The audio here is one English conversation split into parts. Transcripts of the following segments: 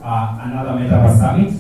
another Metaverse Summit.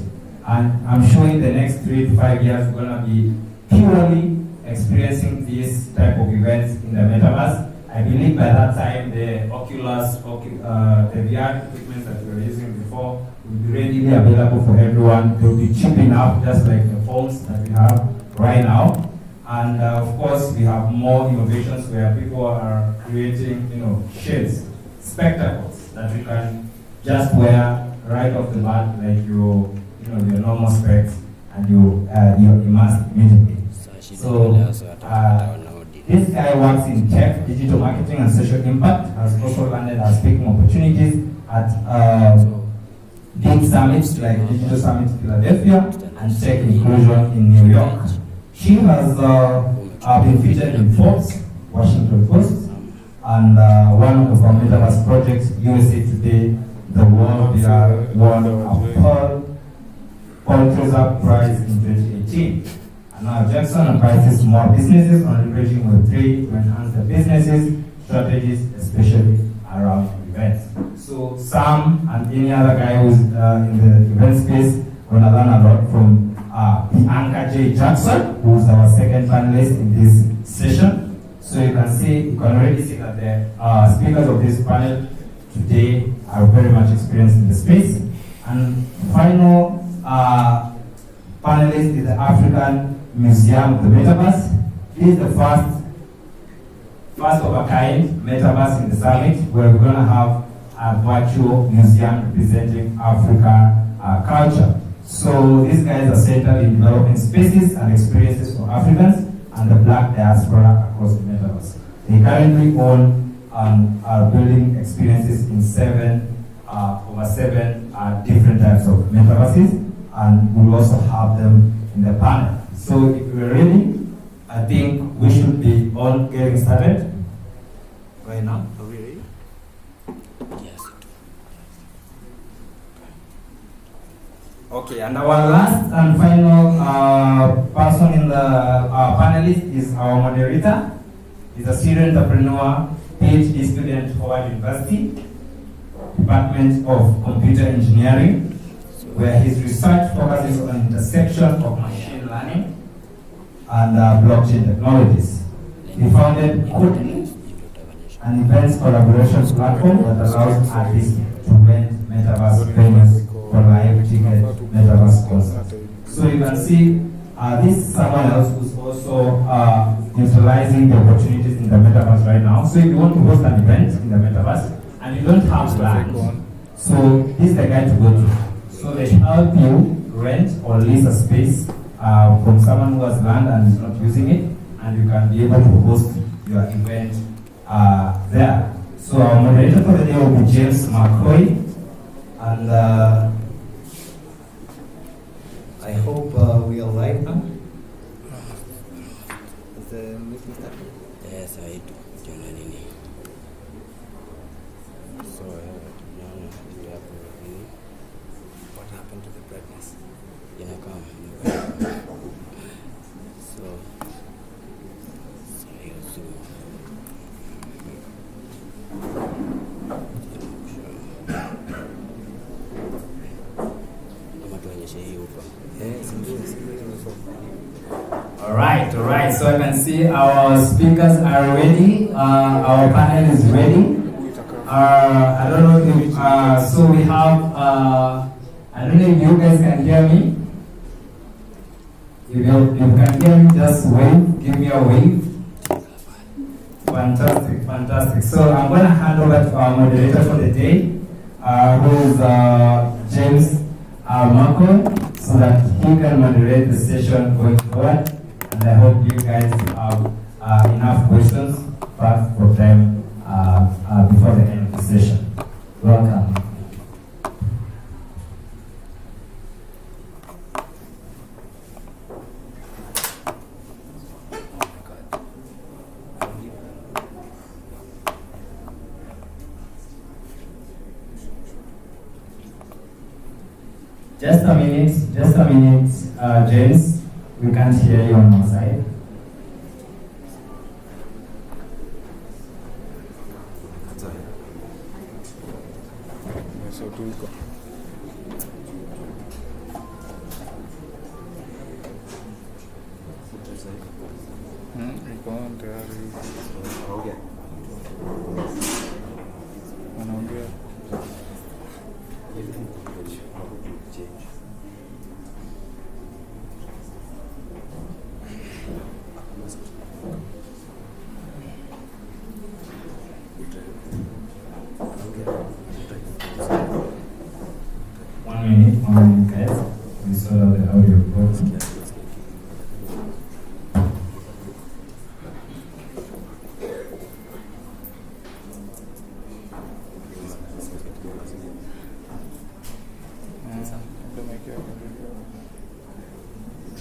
And I'm sure in the next 3 to 5 years, we're going to be purely experiencing these type of events in the Metaverse. I believe by that time, the Oculus, the VR equipment that we were using before will be readily available for everyone. They will be cheap enough, just like the phones that we have right now. And of course, we have more innovations where people are creating, shades, spectacles that you can just wear right off the bat, like your normal specs, and you're immersed immediately. So this guy works in tech, digital marketing, and social impact. Has also landed as speaking opportunities at big summits like Digital Summit Philadelphia and Tech Inclusion in New York. She has been featured in Forbes, Washington Post, and one of our Metaverse projects, USA Today, the World VR won a Pulitzer Prize in 2018. And now Jackson advises small businesses on leveraging Web3 to enhance their businesses strategies, especially around events. So Sam and any other guy who's in the event space gonna learn a lot from Bianca J. Jackson, who's our second panelist in this session. So you can already see that the speakers of this panel today are very much experienced in the space. And final panelist is the African Museum of the Metaverse. This is the first of a kind Metaverse in the summit, where we're going to have a virtual museum representing African culture. So these guys are centered in developing spaces and experiences for Africans and the Black diaspora across the Metaverse. They currently own and are building experiences in over seven different types of Metaverses, and we'll also have them in the panel. So if we're ready, I think we should be all getting started right now. Are we ready? Yes. Okay, and our last and final person in the panelist is our moderator. He's a serial entrepreneur, PhD student at Howard University, Department of Computer Engineering, where his research focuses on intersection of machine learning and blockchain technologies. He founded Code, an events collaboration platform that allows artists to rent Metaverse venues for live ticket Metaverse concerts. So you can see this is someone else who's also utilizing the opportunities in the Metaverse right now. So if you want to host an event in the Metaverse and you don't have land, so this is the guy to go to. So they help you rent or lease a space from someone who has land and is not using it, and you can be able to host your event there. So our moderator for the day will be James McCoy, and I hope we are live now. Is the meeting started? Yes, I do. So, what happened to the brightness? All right. So I can see our speakers are ready. Our panel is ready. I don't know if so we have. I don't know if you guys can hear me. If you can hear me, just wave. Give me a wave. Fantastic. So I'm going to hand over to our moderator for the day, who is James Marco, so that he can moderate the session going forward. And I hope you guys have enough questions for them before the end of the session. Welcome. Just a minute, James. We can't hear you on our side. on tayari. Wanaongea. One minute, guys. We sort out the audio problem.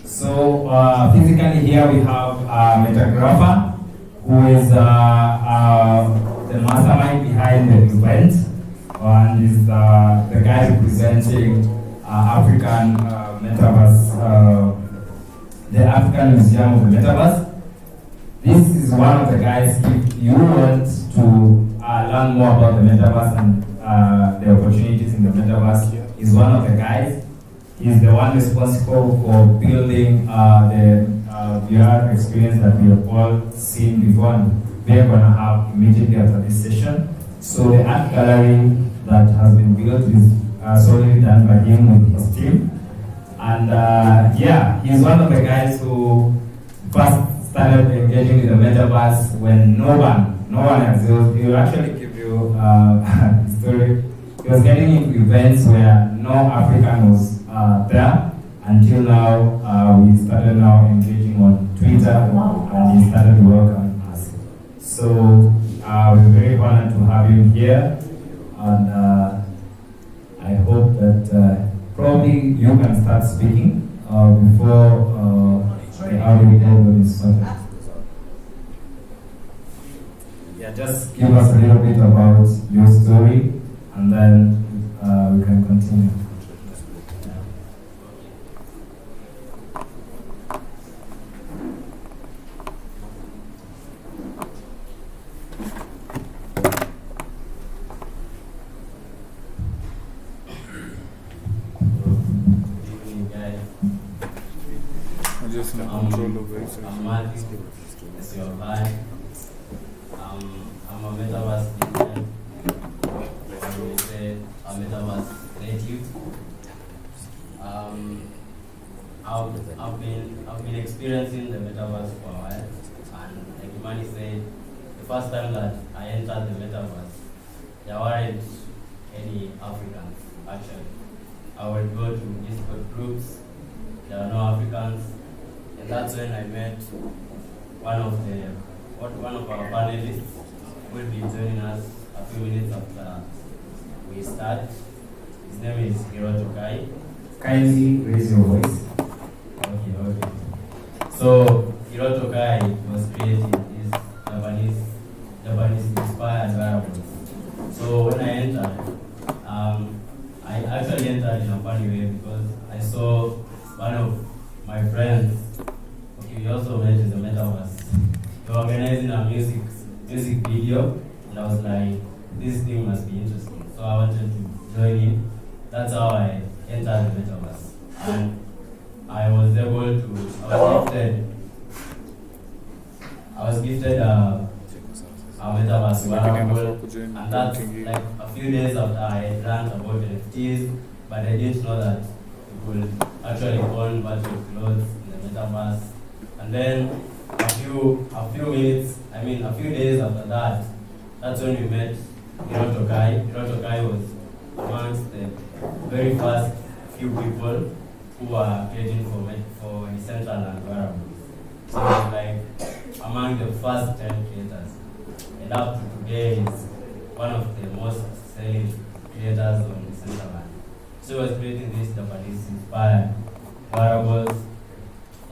So physically here we have a metagrapher who is the mastermind behind the event and is the guy representing African Metaverse, the African Museum of the Metaverse. This is one of the guys, if you want to learn more about the Metaverse and the opportunities in the Metaverse, is one of the guys. He's the one responsible for building the VR experience that we have all seen before and we are going to have immediately after this session. So the art gallery that has been built is solely done by him with his team. And yeah, he's one of the guys who first started engaging with the Metaverse when no one else. He will actually give you a story. He was getting into events where no African was there until now. We started now engaging on Twitter and he started to welcome us. So we're very honored to have him here, and I hope that probably you can start speaking before the audio problem is started. Yeah, just give us a little bit about your story and then we can continue. Just in control of it. I'm Matthew, as your guy. I'm a Metaverse designer. I would say a Metaverse native. I've been experiencing the Metaverse for a while, and like Imani said, the first time that I entered the Metaverse, there weren't any Africans actually. I would go to Discord groups, there are no Africans. And that's when I met one of our panelists who will be joining us a few minutes after we start. His name is Hiroto Kai. Kindly raise your voice. Okay. So Hiroto Kai was creating these Japanese inspired wearables. So when I entered, I actually entered in a funny way because I saw one of my friends. We also met in the Metaverse. We were organizing a music video, and I was like, this thing must be interesting. So I wanted to join in. That's how I entered the Metaverse. And I was gifted a Metaverse wearable, and that's like a few days after I had learned about NFTs, but I didn't know that you could actually own virtual clothes in the Metaverse. And then a few days after that, that's when we met Hiroto Kai. Hiroto Kai was amongst the very first few people who were creating for essential and wearables. So he was like among the first 10 creators. And up to today is one of the most selling creators on essential land. So he was creating these Japanese inspired wearables,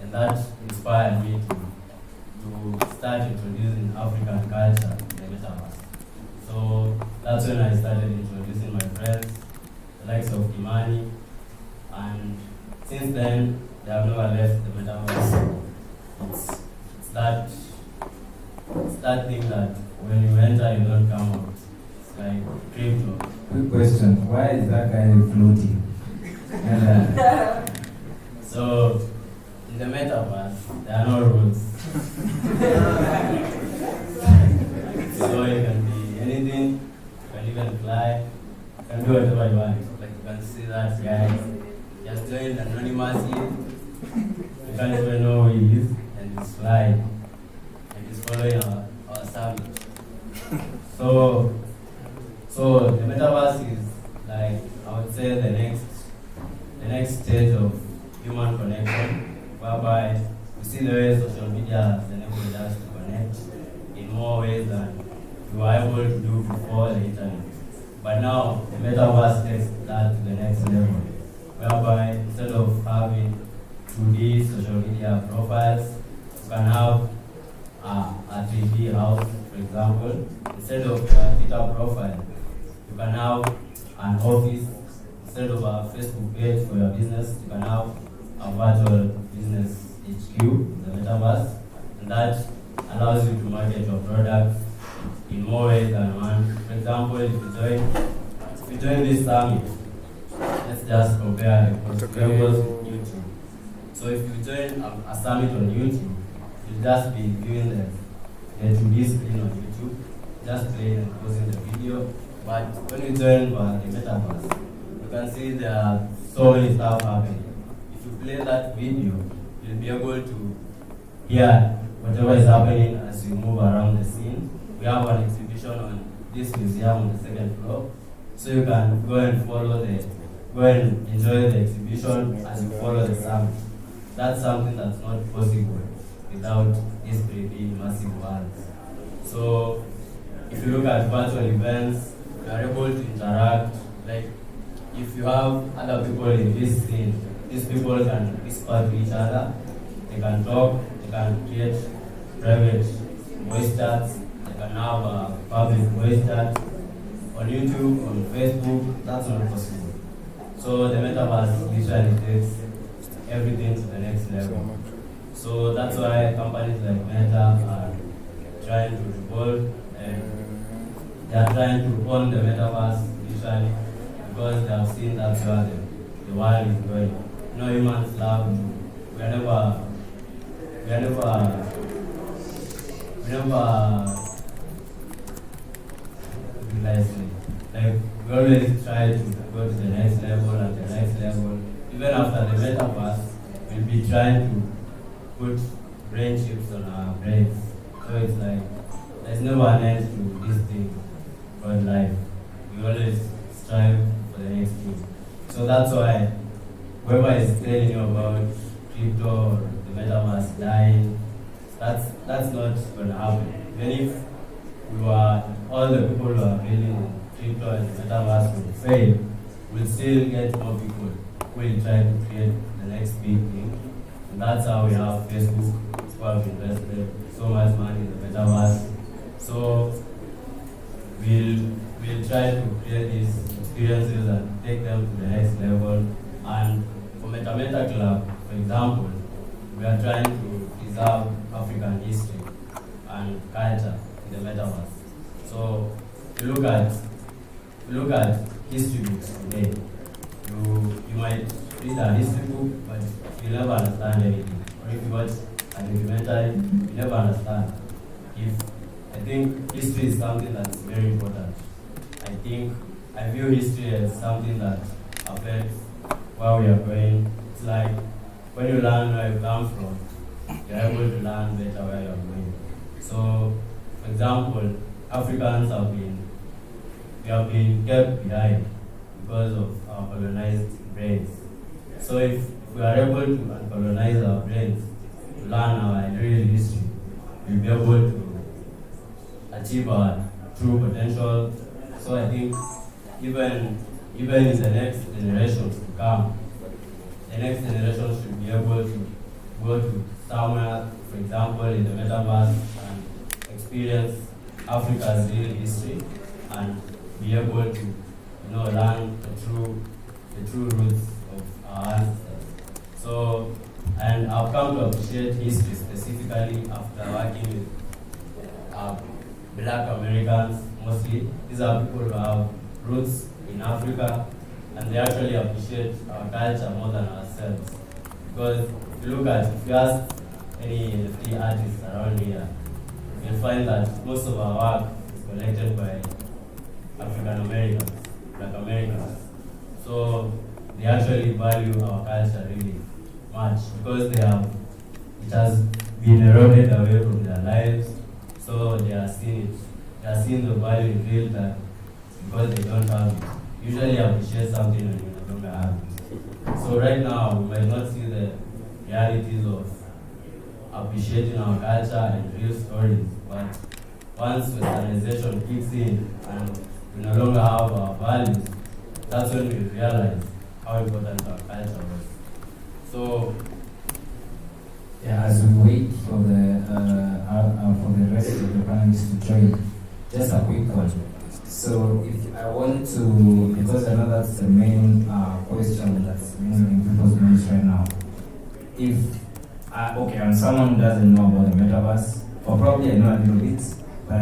and that inspired me to start introducing African culture in the Metaverse. So that's when I started introducing my friends, the likes of Imani, and since then they have never left the Metaverse. It's that thing that when you enter you don't come out. It's like crypto. Quick question, why is that guy floating? So in the metaverse, there are no rules. So you can be anything, you can even fly, you can do whatever you want. Like you can see that guy just joined anonymously, you can't even know who he is, and he's flying, and he's following our summit. So the metaverse is like, I would say, the next stage of human connection, whereby we see the way social media has enabled us to connect in more ways than we were able to do before the internet. But now the metaverse takes that to the next level, whereby instead of having 2D social media profiles, you can have a 3D house, for example. Instead of a Twitter profile, you can have an office. Instead of a Facebook page for your business, you can have a virtual business HQ in the metaverse, and that allows you to market your products in more ways than one. For example, if you join this summit, let's just compare the levels on YouTube. So if you join a summit on YouTube, you'll just be viewing the 2D screen on YouTube, just playing and pausing the video. But when you join the metaverse, you can see there are so many stuff happening. If you play that video, you'll be able to hear whatever is happening as you move around the scene. We have an exhibition on this museum on the second floor, so you can go and enjoy the exhibition as you follow the summit. That's something that's not possible without these 3D immersive worlds. So if you look at virtual events, you are able to interact. Like if you have other people in this scene, these people can whisper to each other, they can talk, they can create private voice chats, they can have a public voice chat. On YouTube, on Facebook, that's not possible. So the metaverse literally takes everything to the next level. So that's why companies like Meta are trying to evolve, and they are trying to own the metaverse literally, because they have seen that's where the world is going. You know, humans love to, we never like we always try to go to the next level and the next level. Even after the metaverse, we'll be trying to put brain chips on our brains. So it's like there's never an end to this thing called life. We always strive for the next thing. So that's why whoever is telling you about crypto or the metaverse dying, that's not going to happen. Even if all the people who are building crypto and the metaverse will fail, we'll still get more people who will try to create the next big thing. And that's how we have Facebook, who have invested so much money in the metaverse. So we'll try to create these experiences and take them to the next level. And for Meta Club, for example, we are trying to preserve African history and culture in the metaverse. So if you look at history books today, you might read a history book, but you'll never understand anything. Or if you watch a documentary, you never understand. I think history is something that's very important. I view history as something that affects where we are going. It's like when you learn where you come from, you're able to learn better where you're going. So, for example, Africans have been kept behind because of our colonized brains. So if we are able to colonize our brains, to learn our real history, we'll be able to achieve our true potential. So I think even in the next generations to come, the next generation should be able to go to somewhere, for example, in the metaverse, and experience Africa's real history and be able to, learn the true roots of our ancestors. So, and I've come to appreciate history specifically after working with Black Americans mostly. These are people who have roots in Africa, and they actually appreciate our culture more than ourselves. Because if you ask any NFT artists around here, you'll find that most of our work is collected by African Americans, Black Americans. So they actually value our culture really much because it has been eroded away from their lives. So they are seeing the value in real time because they don't have it. Usually appreciate something when you no longer have it. So right now we might not see the realities of appreciating our culture and real stories, but once westernization kicks in and we no longer have our values, that's when we realize how important our culture was. So yeah, as we wait for the rest of the panelists to join, just a quick one. So if I want to, because I know that's the main question that's moving in people's minds right now. If I'm someone who doesn't know about the metaverse, or probably I know a little bit, but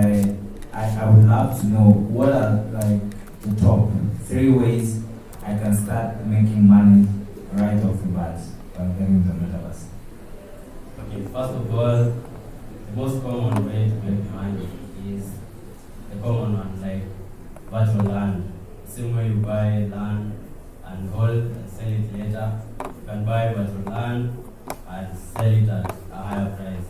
I would love to know what are like the top 3 ways I can start making money right off the bat by getting the metaverse. okay, first of all, the most common way to make money is the common one, like virtual land. Same way you buy land and hold and sell it later, you can buy virtual land and sell it at a higher price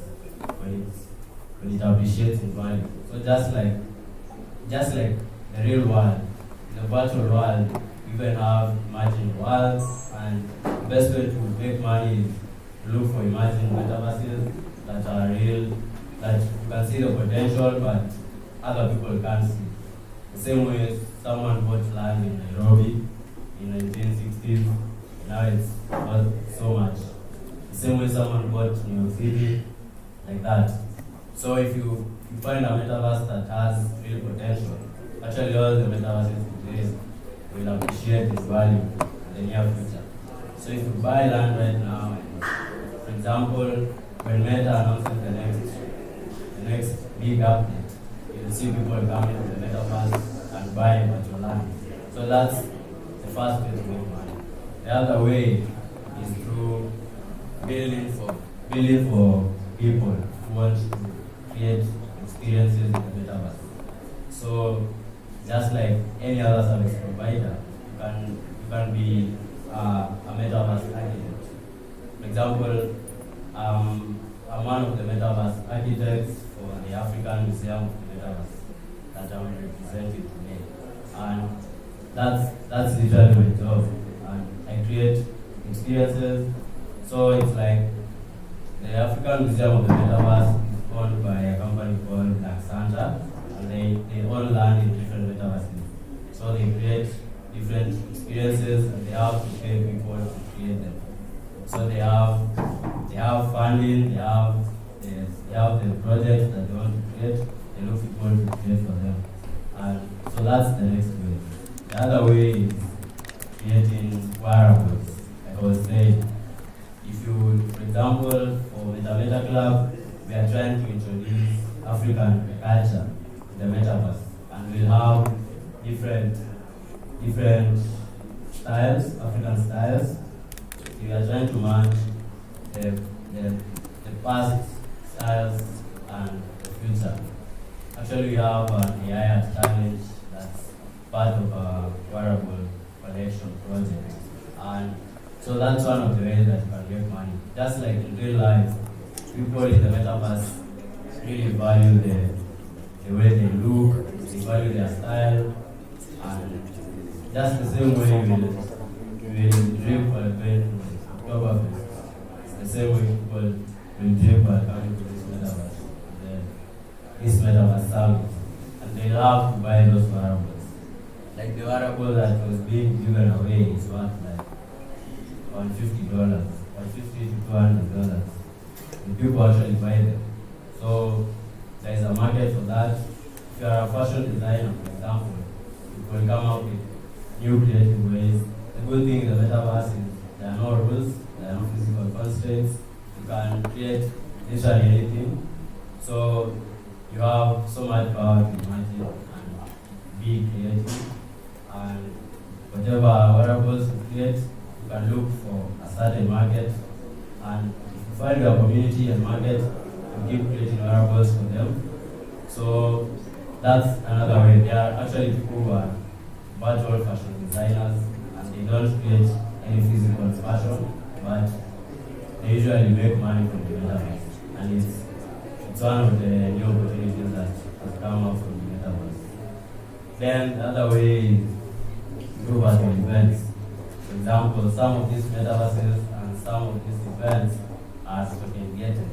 when it appreciates in value. So just like the real world, in the virtual world, you can have imagined worlds, and the best way to make money is to look for imagined metaverses that are real, that you can see the potential, but other people can't see. The same way someone bought land in Nairobi in 1960s, now it's not so much. The same way someone bought New York City, like that. So if you find a metaverse that has real potential, actually all the metaverses today will appreciate its value in the near future. So if you buy land right now, for example, when Meta announces the next big update, you'll see people coming to the metaverse and buying virtual land. So that's the first way to make money. The other way is through building for people who want to create experiences in the metaverse. So just like any other service provider, you can be a metaverse architect. For example, I'm one of the metaverse architects for the African Museum of the Metaverse that I'm representing today, and that's literally my job. And I create experiences. So it's like the African Museum of the Metaverse is owned by a company called Black Santa, and they all land in different metaverses. So they create different experiences, and they have to pay people to create them. So they have funding, they have the projects that they want to create, they look for people to create for them. And so that's the next way. The other way is creating wearables. Like I was saying, if you, for example, for Meta Club, we are trying to introduce African culture in the metaverse, and we'll have different styles, African styles. We are trying to match the past styles and the future. Actually, we have an AI art challenge that's part of our wearable collection project, and so that's one of the ways that you can make money. Just like in real life, people in the metaverse really value the way they look, they value their style, and just the same way we will dream for a event in Oktoberfest. It's the same way people will dream for coming to this metaverse summit, and they love to buy those wearables. Like the wearable that was being given away is worth like $150, $150 to $200, and people actually buy them. So there is a market for that. If you are a fashion designer, for example, you can come up with new creative ways. The good thing in the metaverse is there are no rules, there are no physical constraints. You can create literally anything. So you have so much power to imagine and be creative. And whatever wearables you create, you can look for a certain market And if you find your community and market, you keep creating wearables for them. So that's another way. There are actually people who are virtual fashion designers and they don't create any physical fashion, but they usually make money from the metaverse. And it's one of the new opportunities that has come out from the metaverse. Then the other way is through virtual events. For example, some of these metaverses and some of these events are token gated.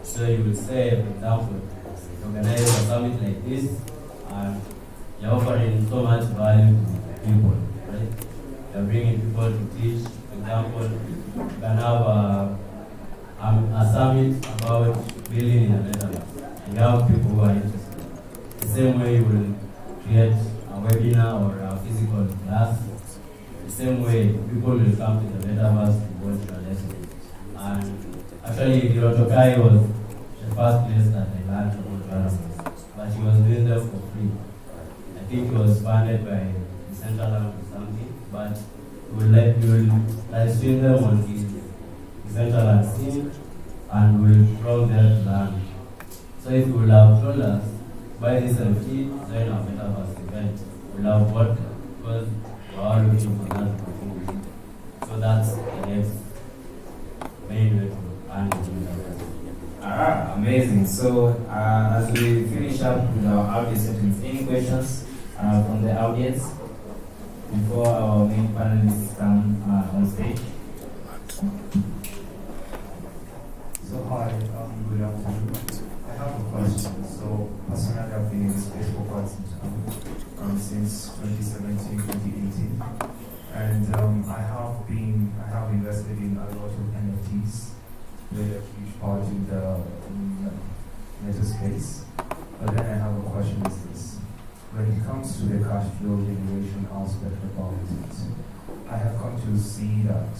So you will say, for example, you organize a summit like this and you're offering so much value to people, right? You're bringing people to teach. For example, you can have a summit about building in a metaverse, and you have people who are interested. The same way you will create a webinar or a physical class. The same way people will come to the metaverse to watch your lesson. And actually, Hirotokai was the first place that I learned about wearables, but he was doing them for free. I think he was funded by the Central Bank or something, but he will live stream them on his Central Bank scene and will from there to learn. So if you will have told us, buy this NFT, join our metaverse event, we'll have bought them because we're all looking for that opportunity. So that's the next main way to earn the metaverse. Amazing. So as we finish up with our audience settings, any questions from the audience before our main panelists come on stage? So hi, good afternoon. I have a question. So personally, I've been in this space for quite some time, since 2017, 2018, and I have invested in a lot of NFTs, played a huge part in the meta space. But then I have a question: is this? When it comes to the cash flow generation aspect about it, I have come to see that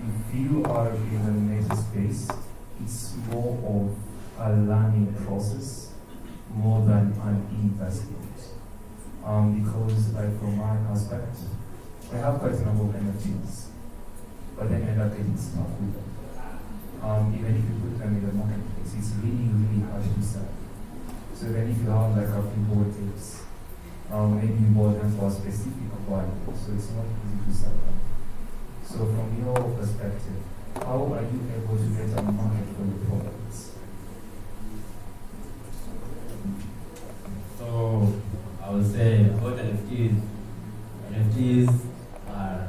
if you are in the meta space, it's more of a learning process more than an investment. Because like from my aspect, I have quite a number of NFTs, but then I end up getting stuck with them. Even if you put them in the marketplace, it's really, really hard to sell. So then if you have like a few board tapes, maybe you bought them for a specific value, so it's not easy to sell them. So from your perspective, how are you able to get a market for your products? So I would say about NFTs are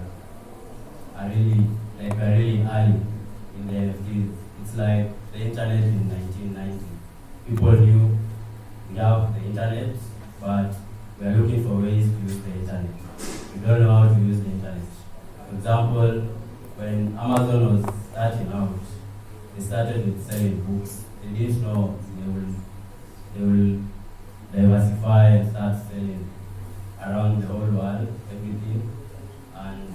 really really early in the NFTs. It's like the internet in 1990. People knew we have the internet, but we are looking for ways to use the internet. We don't know how to use the internet. For example, when Amazon was starting out, they started with selling books. They didn't know they will diversify and start selling around the whole world, everything. And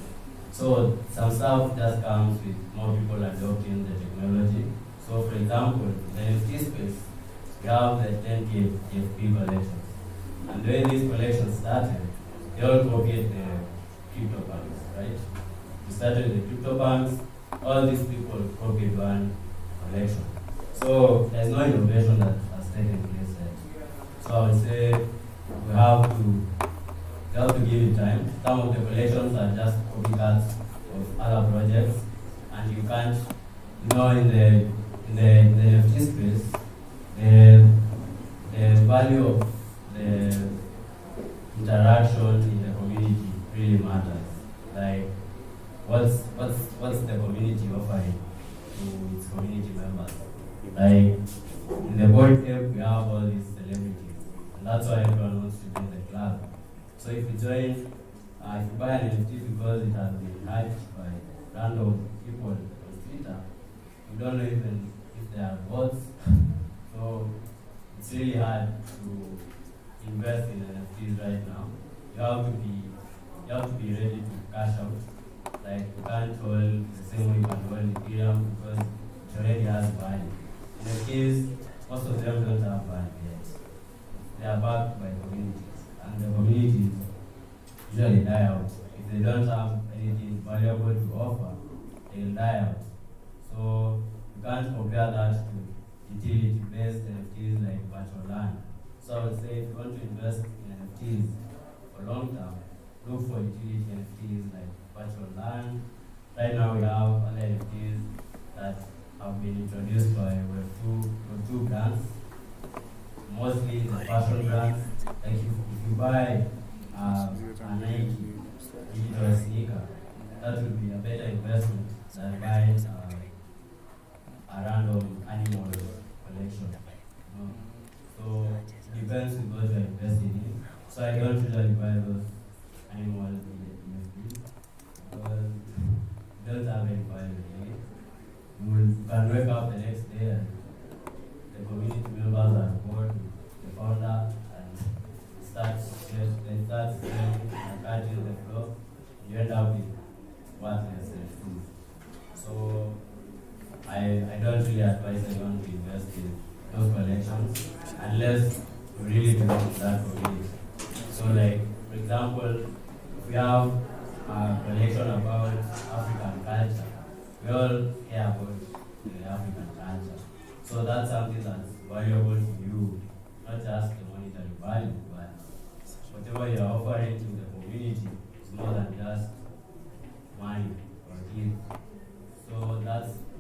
so some stuff just comes with more people adopting the technology. So for example, in the NFT space, we have the 10 KFP collections. And when these collections started, they all copied the CryptoPunks, right? We started the CryptoPunks, all these people copied one collection. So there's no innovation that has taken place there. So I would say we have to give it time. Some of the collections are just copycats of other projects, and you can't, in the NFT space, the value of the interaction in the community really matters. Like, what's the community offering to its community members? Like, in the board game, we have all these celebrities, and that's why everyone wants to join the club. So if you join, if you buy an NFT because it has been hyped by random people on Twitter, you don't know even if they are bots. So it's really hard to invest in NFTs right now. You have to be ready to cash out. Like, you can't hold the same way you can hold Ethereum because it already has value. NFTs, most of them don't have value yet. They are backed by communities, and the communities usually die out. If they don't have anything valuable to offer, they will die out. So you can't compare that to utility-based NFTs like virtual land. So I would say if you want to invest in NFTs for long term, look for utility NFTs like virtual land. Right now we have other NFTs that have been introduced by Web2 brands, mostly the fashion brands. Like if you buy a Nike digital sneaker, that would be a better investment than buying a random animal collection. So it depends on what you're investing in. So I don't usually buy those animals in because they don't have any value in it. You can wake up the next day and the community members are bored with the founder and they start selling and cutting the floor. You end up with worthless food. So I don't really advise anyone to invest in those collections unless you really belong to that community. So like, for example, if we have a collection about African culture, we all care about the African culture. So that's something that's valuable to you, not just the monetary value, but whatever you're offering to the community is more than just money or gift. So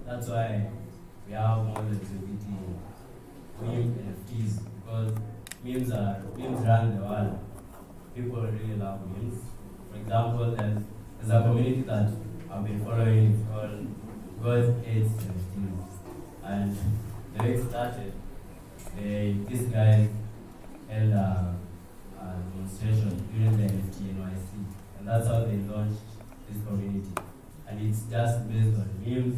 that's why we have more longevity in NFTs, because memes run the world. People really love memes. For example, there's a community that I've been following, it's called God Hates NFTs. And the way it started, this guy held a demonstration during the NFT NYC. And that's how they launched this community. And it's just based on memes.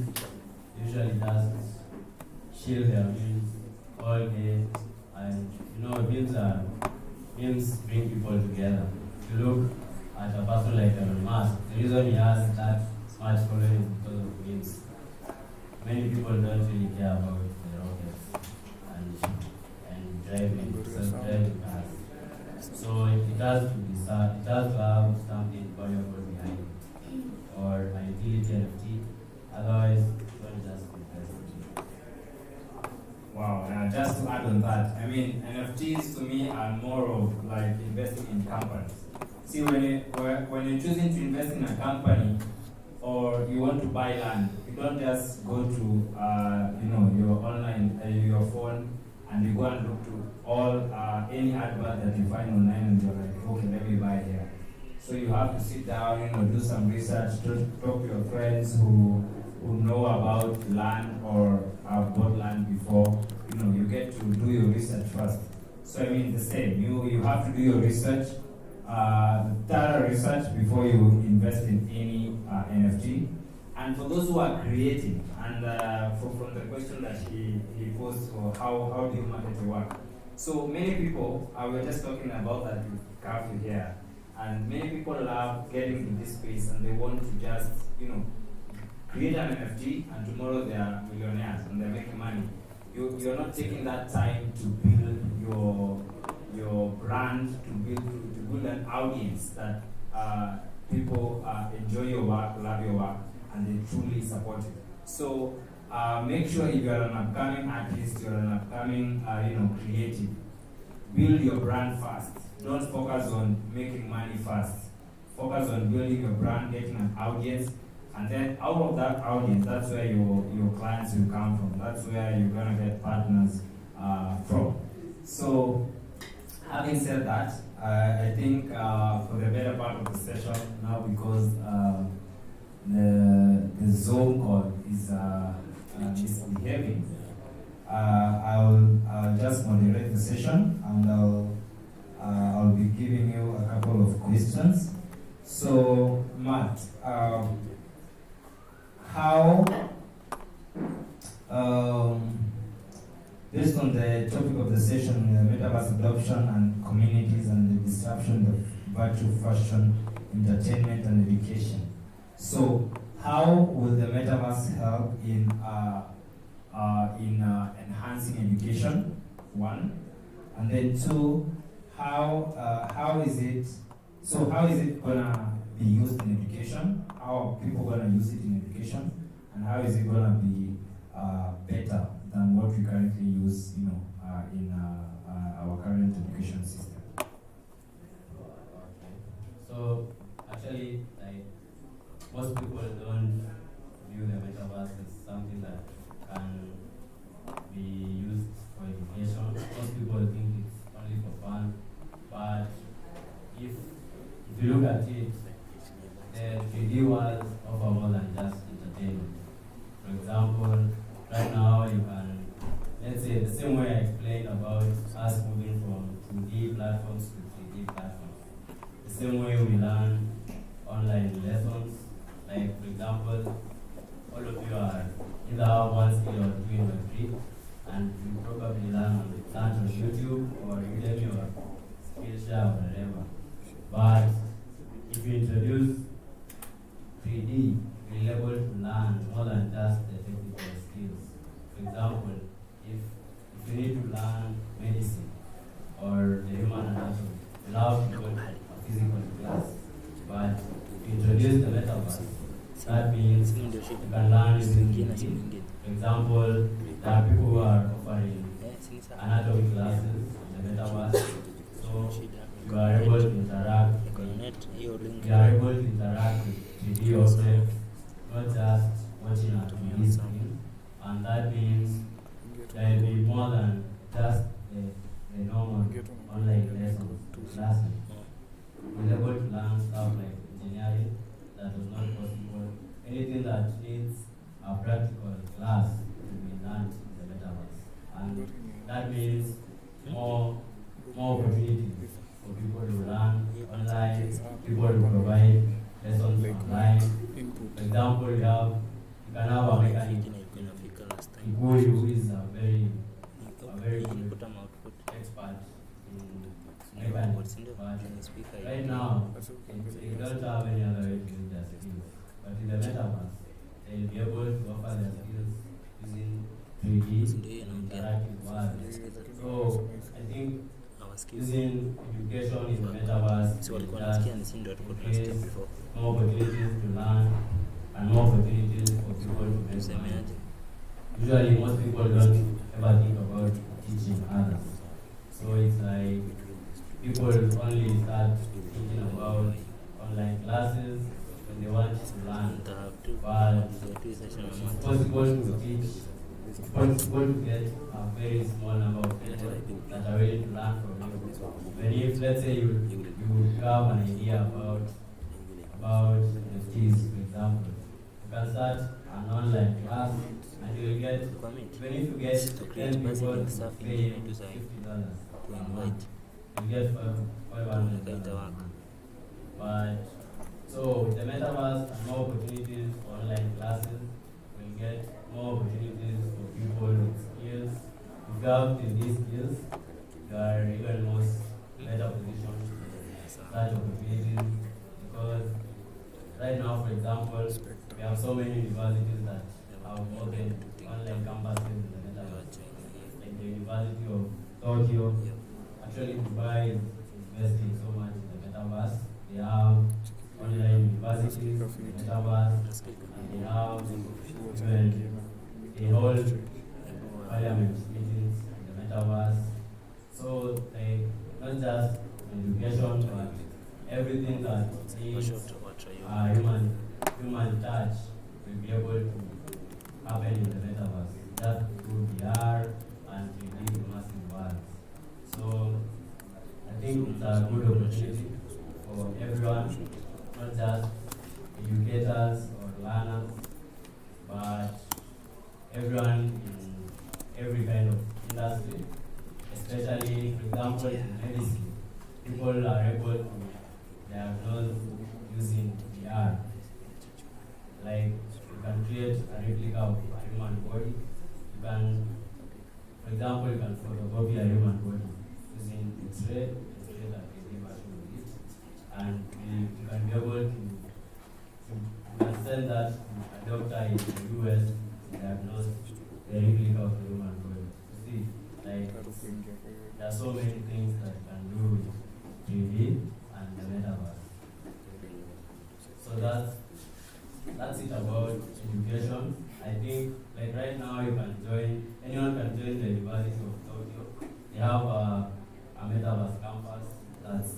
Usually just shield their memes all day. And memes bring people together. If you look at a person like Elon Musk, the reason he has that much following is because of memes. Many people don't really care about the rockets and self-driving cars. So it has to be sad. It has to have something valuable behind it, or a utility NFT. Otherwise, don't just invest in it. Wow, just to add on that, I mean, NFTs to me are more of like investing in companies. See, when you're choosing to invest in a company or you want to buy land, you don't just go to your online, your phone, and you go and look to all any advert that you find online, and you're like, okay, let me buy here. So you have to sit down, do some research, talk to your friends who know about land or have bought land before. You get to do your research first. So I mean the same. You have to do your research, thorough research before you invest in any NFT. And for those who are creating, and from the question that he posed for how do you market your work? So many people, we were just talking about that with Kafu here, and many people love getting into this space and they want to just create an NFT and tomorrow they are millionaires and they're making money. You're not taking that time to build your brand, to build an audience that people enjoy your work, love your work, and they truly support it. So make sure if you're an upcoming artist, you're an upcoming creative, build your brand first. Don't focus on making money first. Focus on building your brand, getting an audience, and then out of that audience, that's where your clients will come from. That's where you're gonna get partners from. So, having said that, I think for the better part of the session now, because the Zoom call is misbehaving, I'll just moderate the session, and I'll be giving you a couple of questions. So, Matt, how, based on the topic of the session, the metaverse adoption and communities and the disruption of virtual fashion, entertainment and education. So, how will the metaverse help in enhancing education? One, and then two, how is it gonna be used in education? How are people gonna use it in education? and how is it gonna be better than what we currently use, in our current education system? Okay. So actually, like most people don't view the metaverse as something that can be used for education. Most people think it's only for fun, but if you look at it, the 3D world offer more than just entertainment. For example, right now you can, let's say the same way I explained about us moving from 2D platforms to 3D platforms. The same way we learn online lessons, like for example, all of you are either have one skill or two in Web3, and you probably learn on YouTube or Udemy or Skillshare or whatever. But if you introduce 3D, you'll be able to learn more than just the technical skills. For example, if you need to learn medicine or the human anatomy, you'll have to go to a physical class. But if you introduce the metaverse, that means you can learn using 3D. For example, there are people who are offering anatomy classes in the metaverse, so you are able to interact with 3D objects, not just watching a 2D screen, and that means there will be more than just the normal online lessons, classes. You're able to learn stuff like engineering that was not possible. Anything that needs a practical class to be learned in the metaverse. And that means more opportunities for people to learn online, people to provide lessons online. For example, you can have a mechanic who is a very good expert in mechanics, but right now they don't have any other way to use their skills. But in the metaverse, they'll be able to offer their skills using 3D and interactive worlds. So I think using education in the metaverse will just create more opportunities to learn and more opportunities for people to make money. Usually most people don't ever think about teaching others. So it's like people only start thinking about online classes when they want to learn. But it's possible to teach, it's possible to get a very small number of people that are ready to learn from you. When if, let's say, you have an idea about NFTs, for example, you can start an online class and you will get, even if you get 10 people to pay $50 per month, you get $500. But so with the metaverse and more opportunities for online classes, we'll get more opportunities for people with skills. If you have these skills, you are even more better positioned to such opportunities, because right now, for example, we have so many universities that have opened online campuses in the metaverse, like the University of Tokyo. Actually, Dubai is investing so much in the metaverse. They have online universities in the metaverse, and they have even they hold parliament meetings in the metaverse. So, like, not just education, but everything that needs human touch will be able to happen in the metaverse, just through VR and 3D immersive worlds. So I think it's a good opportunity for everyone, not just educators or learners, but everyone in every kind of industry, especially, for example, in medicine. People are able to diagnose using VR. Like, you can create a replica of a human body. You can, for example, you can photocopy a human body using X-ray and create a 3D version of it. And you can be able to send that to a doctor in the US to diagnose the replica of the human body. You see, like, there are so many things that you can do with 3D and the metaverse. So that's it about education. I think like right now anyone can join the University of Tokyo. They have a Metaverse campus that's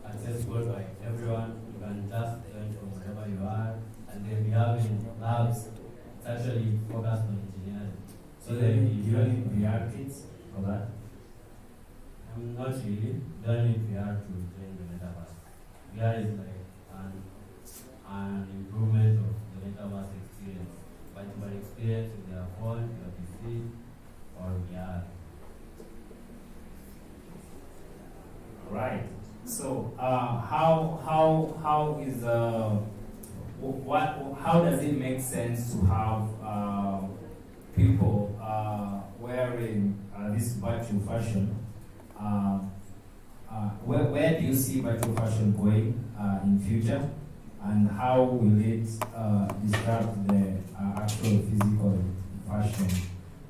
accessible by everyone. You can just join from wherever you are, and they'll be having labs. It's actually focused on engineering. So they'll be you don't need VR kits for that. not really. You don't need VR to join the Metaverse. VR is like an improvement of the Metaverse experience. But you can experience with their phone, your PC, or VR. Right. So, how is how does it make sense to have people wearing this virtual fashion? Where do you see virtual fashion going in future, and how will it disrupt the actual physical fashion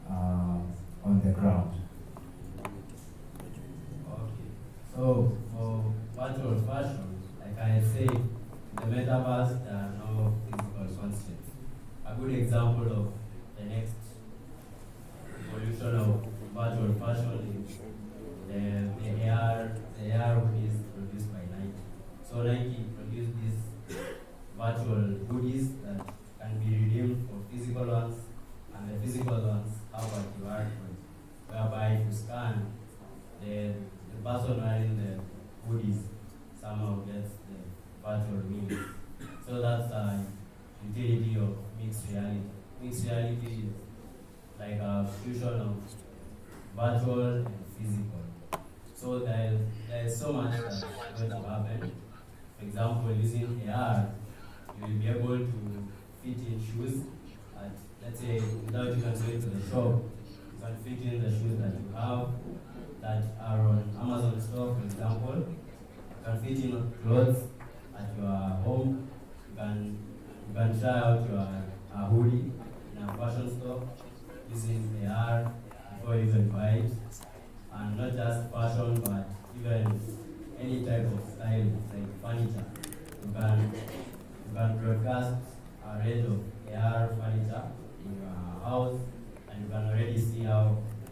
on the ground? So for virtual fashion, like I say, the metaverse there are no physical constraints. A good example of the next evolution of virtual fashion is the AR hoodies produced by Nike. So Nike produced these virtual hoodies that can be redeemed for physical ones, and the physical ones have a QR code, whereby if you scan the person wearing the hoodies somehow gets the virtual meaning. So that's the utility of mixed reality. Mixed reality is like a fusion of virtual and physical. So there is so much that's going to happen. For example, using AR, you will be able to fit in shoes at, let's say, without even going to the shop. You can fit in the shoes that you have that are on Amazon store, for example. You can fit in clothes at your home. You can try out your hoodie in a fashion store using AR before you even buy it. And not just fashion, but even any type of style, like furniture. You can broadcast a range of AR furniture in your house, and you can already see how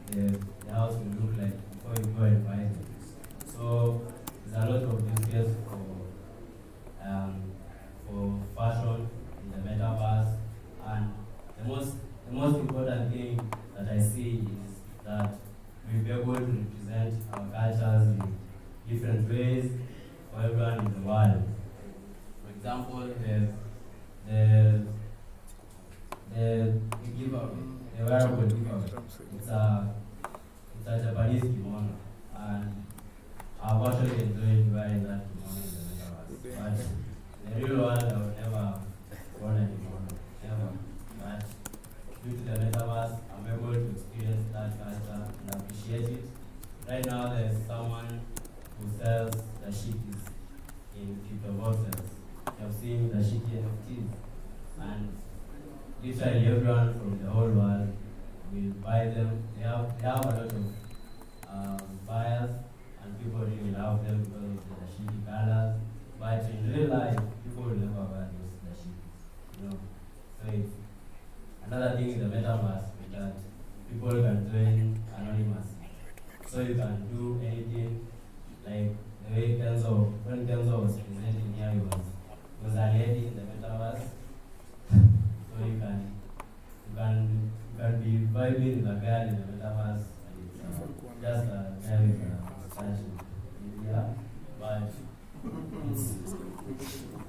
the house will look like before you go and buy it. So there's a lot of use case for fashion in the metaverse, and the most important thing that I see is that we'll be able to represent our cultures in different ways for everyone in the world. For example, the wearable giveaway. It's a Japanese kimono, and I've actually enjoyed wearing that kimono in the metaverse. But in the real world, I would never wear a kimono, never. But due to the metaverse, I'm able to experience that culture and appreciate it. Right now, there's someone who sells dashikis in crypto boxes. I've seen dashiki NFTs, and literally everyone from the whole world will buy them. They have a lot of buyers, and people really love them because of the dashiki colors. But in real life, people will never wear those dashikis. So it's another thing in the metaverse is that people can join anonymously. So you can do anything, like the way when Kenzo was presenting here, he was a lady in the metaverse. So you can be vibing with a girl in the metaverse, and it's just a girl with a India. But it's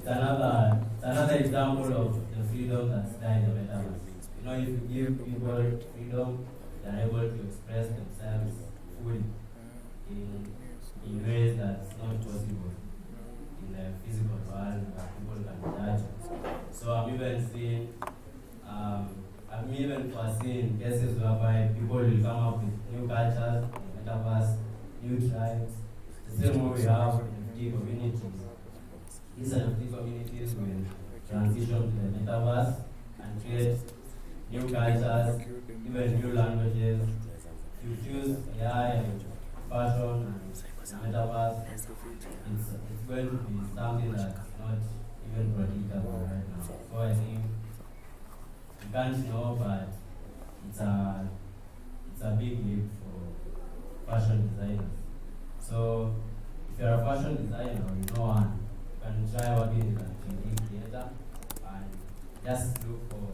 another example of the freedom that's there in the metaverse. If you give people freedom, they're able to express themselves fully in ways that's not possible in the physical world where people can judge. So I'm even foreseeing cases whereby people will come up with new cultures, metaverse, new tribes. The same way we have NFT communities. These NFT communities will transition to the metaverse and create new cultures, even new languages. If you choose AI and fashion and metaverse, it's going to be something that's not even predictable right now. So I think you can't know, but it's a big leap for fashion designers. So if you're a fashion designer, you know one, you can try working in a 3D theater and just look for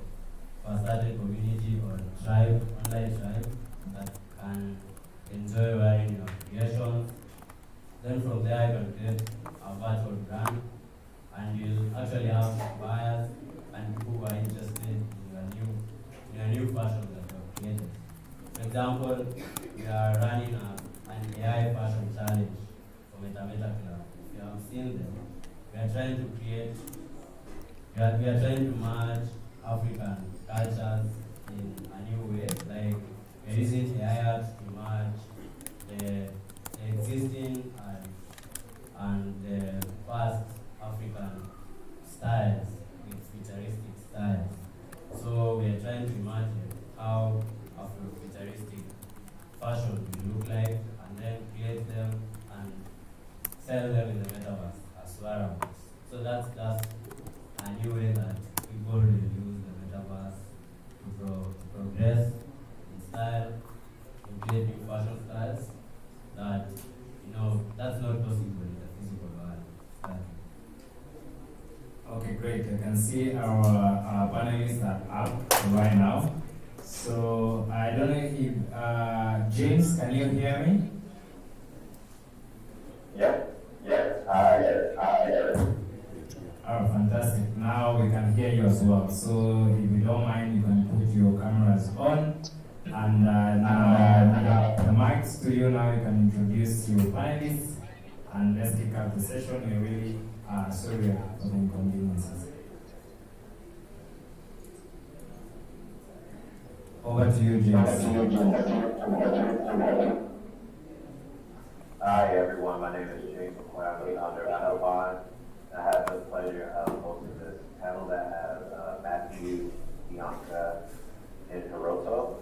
a certain community or tribe, online tribe that can enjoy wearing your creations. Then from there you can create a virtual brand and you'll actually have buyers and people who are interested in your new fashion that you have created. For example, we are running an AI fashion challenge for Meta Club. If you have seen them, we are trying to create, we are trying to merge African cultures in a new way. Like we're using AI art to merge the existing and the past African styles with futuristic styles. So we are trying to imagine how Afro-futuristic fashion will look like and then create them and sell them in the metaverse as wearables. So that's a new way that people will use the metaverse to progress in style, to create new fashion styles that, that's not possible in the physical world. Okay, great. I can see our panelists are up right now. So I don't know if James, can you hear me? Yes. Oh, fantastic. Now we can hear you as well. So if you don't mind, you can put your cameras on. And the mics to you now. You can introduce your panelists. And let's kick off the session. We're really sorry for the inconveniences. Over to you, James. Hi, everyone. My name is James McCoy. I'm the founder of Bond. I have the pleasure of hosting this panel that has Matthew, Bianca, and Hiroto.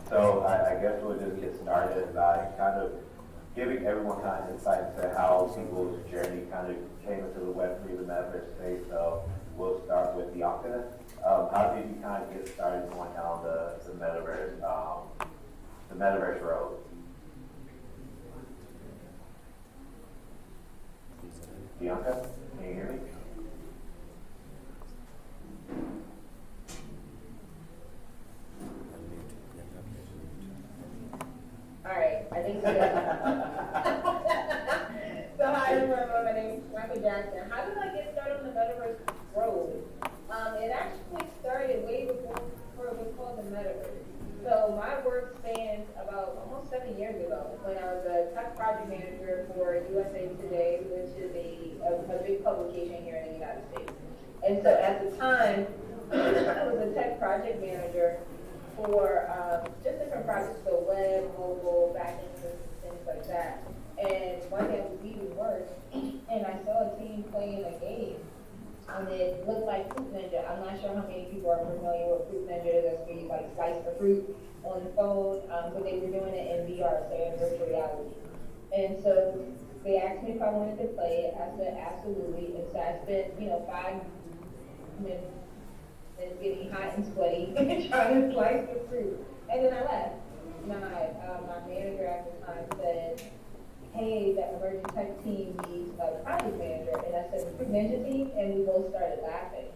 So I guess we'll just get started by kind of giving everyone kind of insight into how people's journey kind of came into the Web3, the Metaverse space. So we'll start with Bianca. How did you kind of get started going down the Metaverse road? Bianca, can you hear me? All right, I think so. So hi everyone, my name is Michael Jackson. How did I get started on the Metaverse road? It actually started way before it was called the Metaverse. So my work spans about almost 7 years ago when I was a tech project manager for USA Today, which is a big publication here in the United States. And so at the time, I was a tech project manager for just different projects, so web, mobile, back-end systems, things like that. And one day I was leaving work, and I saw a team playing a game, and it looked like Fruit Ninja. I'm not sure how many people are familiar with Fruit Ninja. That's where you like slice the fruit on the phone, but they were doing it in VR, so in virtual reality. And so they asked me if I wanted to play it. I said absolutely, and so I spent 5 minutes. It's getting hot and sweaty, trying to slice the fruit. And then I left. My manager at the time said, hey, that emerging tech team needs a project manager. And I said, the Fruit Ninja team, and we both started laughing.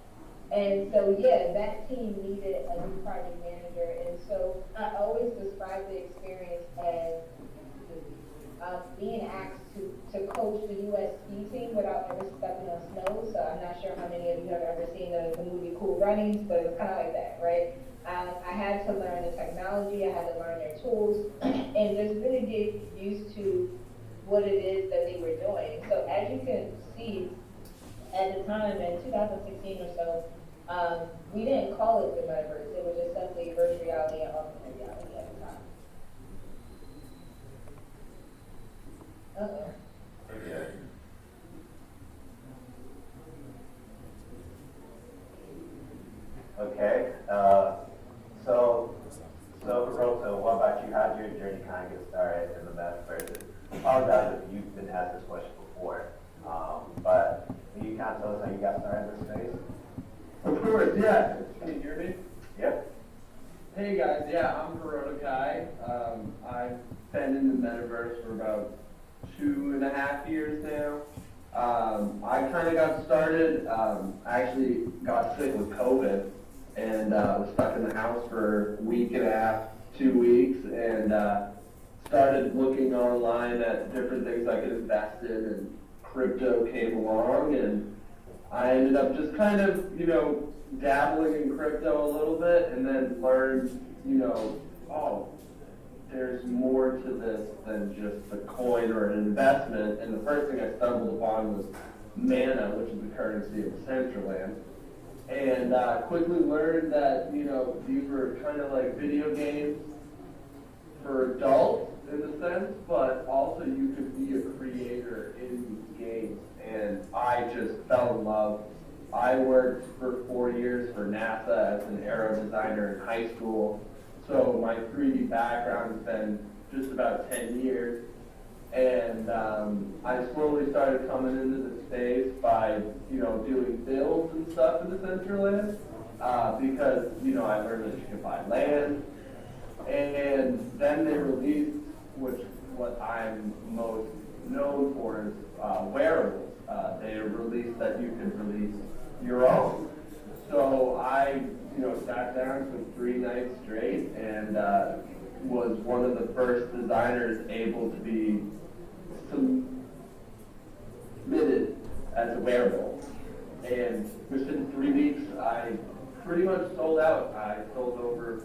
And so, yeah, that team needed a new project manager. And so I always describe the experience as being asked to coach the U.S. ski team without ever stepping on snow. So I'm not sure how many of you have ever seen the movie Cool Runnings, but it was kind of like that, right? I had to learn the technology, I had to learn their tools, and just really get used to what it is that they were doing. So as you can see, at the time in 2016 or so, we didn't call it the Metaverse. It was just simply virtual reality and augmented reality at the time. Uh-oh. Okay. So Rosa, what about you? How did your journey kind of get started in the Metaverse? I apologize if you've been asked this question before, but can you kind of tell Hey guys, yeah, I'm Kuroda Kai. I've been in the metaverse for about 2.5 years now. I kind of got started, I actually got sick with COVID and was stuck in the house for a week and a half, 2 weeks, and started looking online at different things I could invest in, and crypto came along, and I ended up just kind of, dabbling in crypto a little bit, and then learned, oh, there's more to this than just a coin or an investment. And the first thing I stumbled upon was Mana, which is the currency of Decentraland. And quickly learned that, these were kind of like video games for adults in a sense, but also you could be a creator in these games. And I just fell in love. I worked for 4 years for NASA as an aero designer in high school. So my 3D background has been just about 10 years. And I slowly started coming into the space by, doing builds and stuff in the Decentraland because, I learned that you could buy land. And then they released, what I'm most known for is wearables. They released that you could release your own. So I, sat down for 3 nights straight and was one of the first designers able to be submitted as a wearable. And within 3 weeks, I pretty much sold out. I sold over,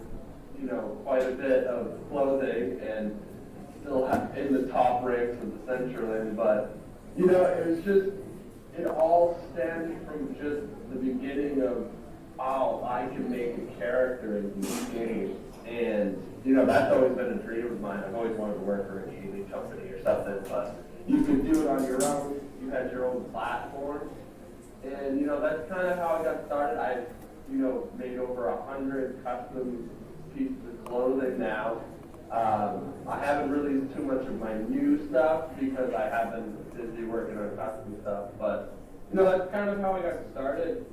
quite a bit of clothing and still in the top ranks of the Decentraland. But, it was just, it all stemmed from just the beginning of, oh, I can make a character in these games. And, that's always been a dream of mine. I've always wanted to work for a gaming company or something, but you could do it on your own. You had your own platform. And, that's kind of how I got started. I've, made over 100 custom pieces of clothing now. I haven't released too much of my new stuff because I have been busy working on custom stuff, but that's kind of how I got started.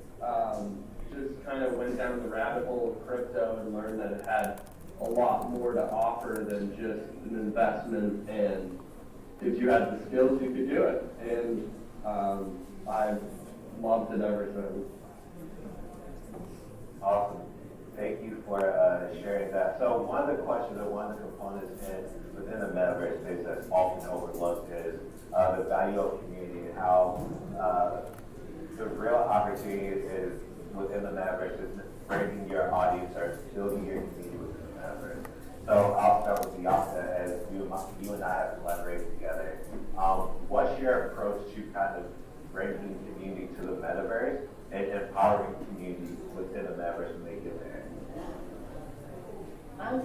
Just kind of went down the rabbit hole of crypto and learned that it had a lot more to offer than just an investment, and if you had the skills, you could do it. And I've loved it ever since. Awesome. Thank you for sharing that. So one of the questions or one of the components within the metaverse space that's often overlooked is the value of community and how the real opportunity is within the metaverse is bringing your audience or building your community within the metaverse. So I'll start with Bianca, as you and I have collaborated together. What's your approach to kind of bringing community to the metaverse and empowering community within the metaverse when they get there?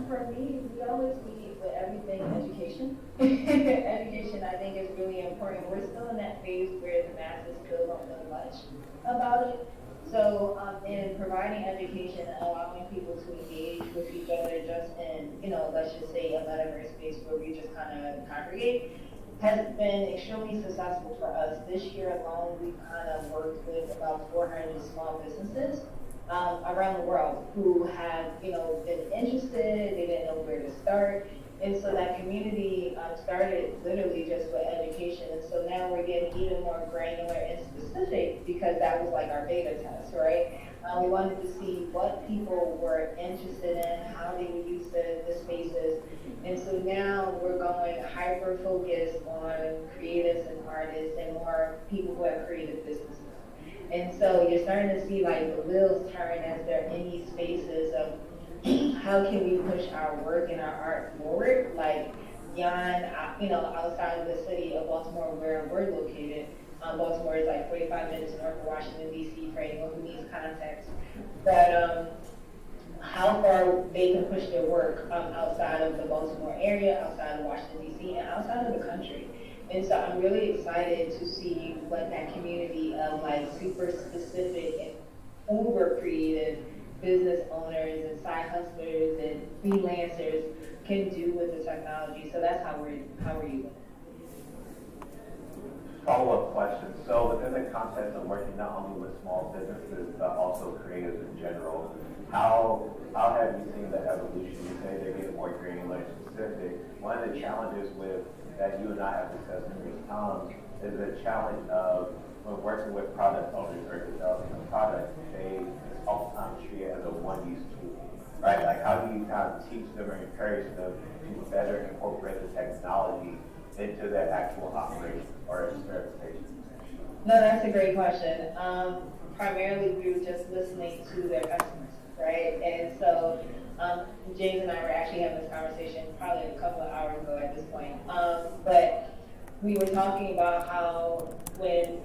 For me, we always lead with everything education. Education, I think, is really important. We're still in that phase where the masses still don't know much about it. So, in providing education and allowing people to engage with each other just in, let's just say a metaverse space where we just kind of congregate, has been extremely successful for us. This year alone, we've kind of worked with about 400 small businesses around the world who have, been interested, they didn't know where to start. And so that community started literally just with education. And so now we're getting even more granular and specific because that was like our beta test, right? We wanted to see what people were interested in, how they would use the spaces. And so now we're going hyper-focused on creatives and artists and more people who have creative businesses. And so you're starting to see like the wheels turn as they're in these spaces of how can we push our work and our art forward, like beyond, outside of the city of Baltimore where we're located. Baltimore is like 45 minutes north of Washington, D.C. for anyone who needs context. But how far they can push their work outside of the Baltimore area, outside of Washington, D.C., and outside of the country. And so I'm really excited to see what that community of like super specific and uber creative business owners and side hustlers and freelancers can do with the technology. So that's how we're using it. Follow-up question. So within the context of working not only with small businesses, but also creatives in general, how have you seen the evolution? You say they're getting more granular and specific. One of the challenges with that you and I have discussed numerous times is the challenge of when working with product owners or developing a product, they oftentimes treat it as a one-use tool, right? Like how do you kind of teach them or encourage them to better incorporate the technology into their actual operation or experimentation? No, that's a great question. Primarily, we were just listening to their customers, right? And so James and I were actually having this conversation probably a couple of hours ago at this point. But we were talking about how when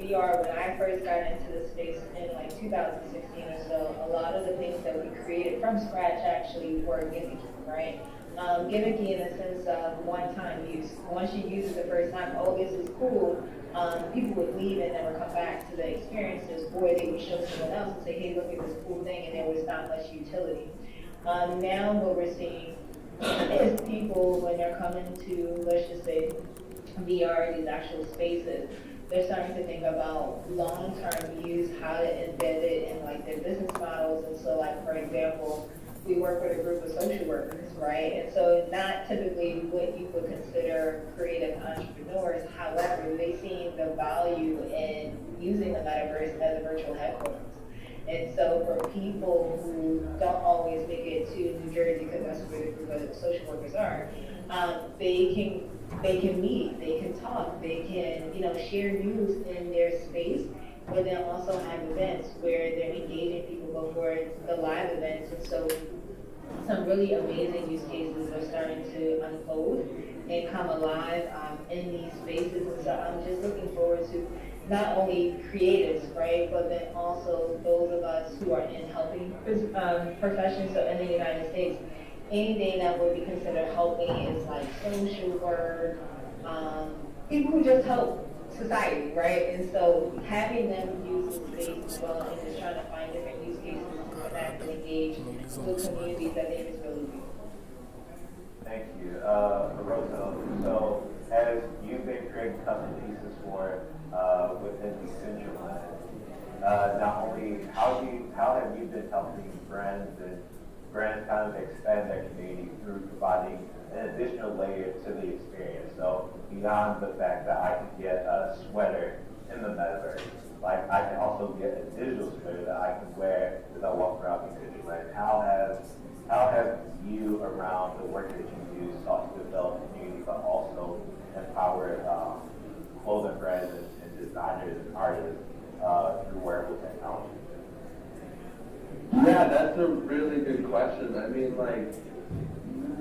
I first got into the space in like 2016 or so, a lot of the things that we created from scratch actually were gimmicky, right? Gimmicky in the sense of one-time use. Once you use it the first time, oh, this is cool. People would leave and never come back to the experiences, or they would show someone else and say, hey, look at this cool thing, and there was not much utility. Now what we're seeing is people, when they're coming to, let's just say, VR, these actual spaces, they're starting to think about long-term use, how to embed it in like their business models. And so like, for example, we work with a group of social workers, right? And so not typically what you would consider creative entrepreneurs. However, they see the value in using the metaverse as a virtual headquarters. And so for people who don't always make it to New Jersey, because that's where the group of social workers are, they can meet, they can talk, they can, share news in their space, but then also have events where they're engaging people before the live events. And so some really amazing use cases are starting to unfold and come alive in these spaces. And so I'm just looking forward to not only creatives, right, but then also those of us who are in helping professions. So in the United States, anything that would be considered helping is like social work, people who just help society, right? And so having them use the space as well and just trying to find different use cases to connect and engage with communities, I think is really beautiful. Thank you. Rosa, so as you've been creating custom pieces for within Decentraland, not only how have you been helping brands kind of expand their community through providing an additional layer to the experience? So beyond the fact that I can get a sweater in the metaverse, like I can also get a digital sweater that I can wear as I walk around Decentraland. How have you, around the work that you do, sought to develop community, but also empower clothing brands and designers and artists through wearable technology? Yeah, that's a really good question. I mean, like,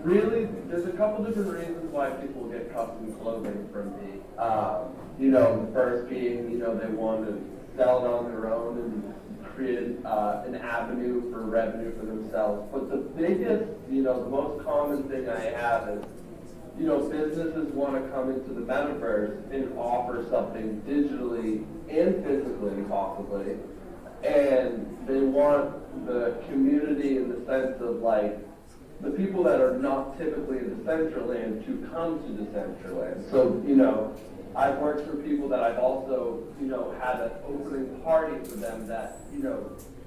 really, there's a couple different reasons why people get custom clothing from me. The first being, they want to sell it on their own and create an avenue for revenue for themselves. But the biggest, the most common thing I have is, businesses want to come into the metaverse and offer something digitally and physically, possibly. And they want the community in the sense of like the people that are not typically in Decentraland to come to Decentraland. So, I've worked for people that I've also, had an opening party for them that,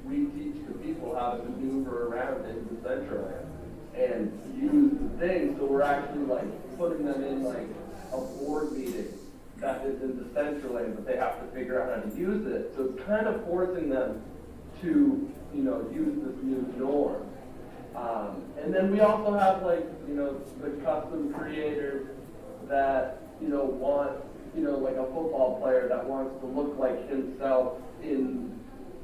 we teach the people how to maneuver around in Decentraland and use the thing. So we're actually like putting them in like a board meeting that is in Decentraland, but they have to figure out how to use it. So it's kind of forcing them to, use this new norm. And then we also have the custom creators that, want, like a football player that wants to look like himself in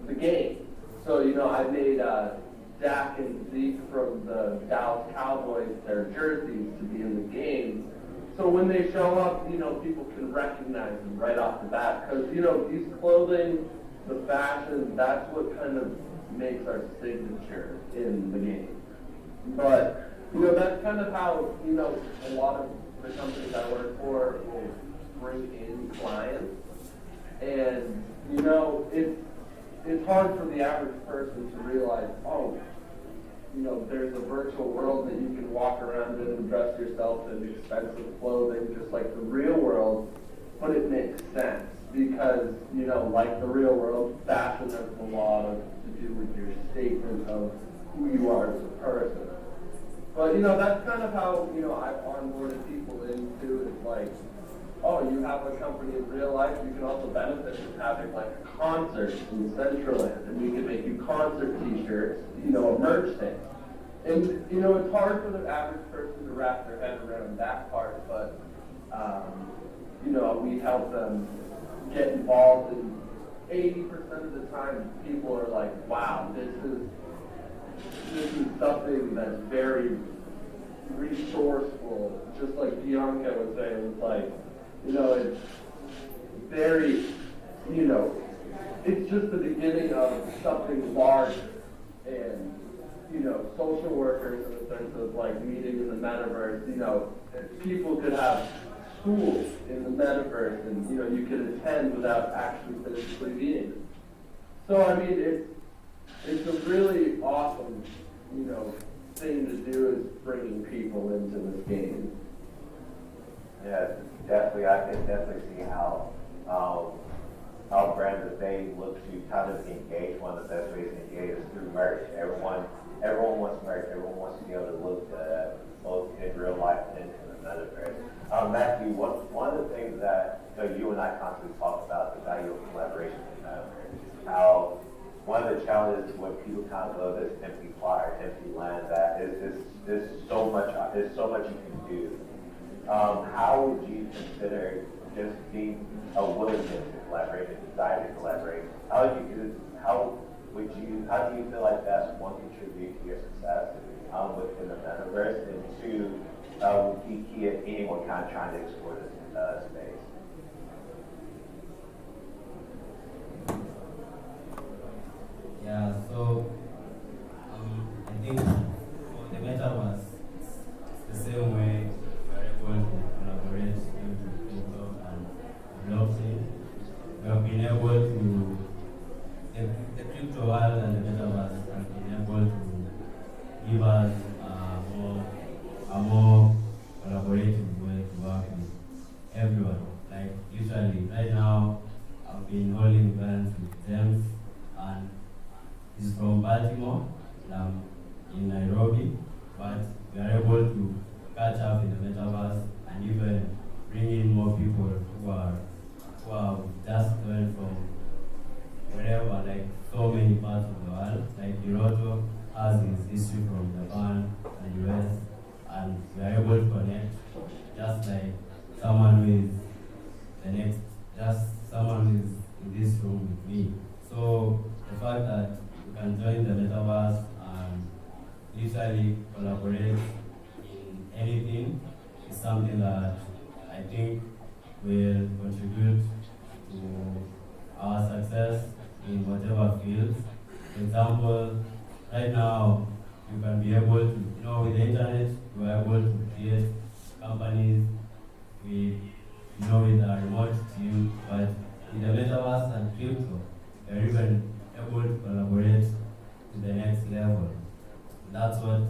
the game. So, I made Dak and Zeke from the Dallas Cowboys, their jerseys to be in the game. So when they show up, people can recognize them right off the bat. Because, these clothing, the fashion, that's what kind of makes our signature in the game. But, that's kind of how, a lot of the companies I work for will bring in clients. And, it's hard for the average person to realize, there's a virtual world that you can walk around in and dress yourself in expensive clothing, just like the real world, but it makes sense because, like the real world, fashion has a lot to do with your statement of who you are as a person. But, that's kind of how, I've onboarded people into it. Like, oh, you have a company in real life, you can also benefit from having like a concert in Centraland, and we can make you concert t-shirts, a merch thing. And, it's hard for the average person to wrap their head around that part, but, we help them get involved, and 80% of the time people are like, wow, this is something that's very resourceful, just like Bianca was saying. It's like, it's very, it's just the beginning of something large. And, social workers in the sense of like meeting in the metaverse, people could have schools in the metaverse, and, you could attend without actually physically being. So, I mean, it's a really awesome, thing to do, is bringing people into this game. Yeah, definitely. I can definitely see how brands, if they look to kind of engage, one of the best ways to engage is through merch. Everyone wants merch. Everyone wants to be able to look both in real life and in the metaverse. Matthew, one of the things that you and I constantly talk about, the value of collaboration in the metaverse, how one of the challenges when people kind of go this empty plot or empty land, that is so much you can do. How would you consider just being a willingness to collaborate, a desire to collaborate? How do you feel like that's one contribute to your success within the metaverse, and two, would be key at anyone kind of trying to explore this space? Yeah, so I think for the metaverse, it's the same way we're able to collaborate with crypto and blockchain. We have been able to, the crypto world and the metaverse have been able to give us a more collaborative way to work with everyone. Like usually, right now, I've been holding events with James, and he's from Baltimore, in Nairobi, but we are able to catch up in the metaverse and even bring in more people who are just joined from wherever, like so many parts of the world. Like Hiroto has his history from Japan and US, and we are able to connect just like someone who is someone who is in this room with me. So the fact that we can join the metaverse and literally collaborate in anything is something that I think will contribute to our success in whatever field. For example, right now you can be able to, with the internet, you are able to create companies with a remote team, but in the metaverse and crypto, you're even able to collaborate to the next level. That's what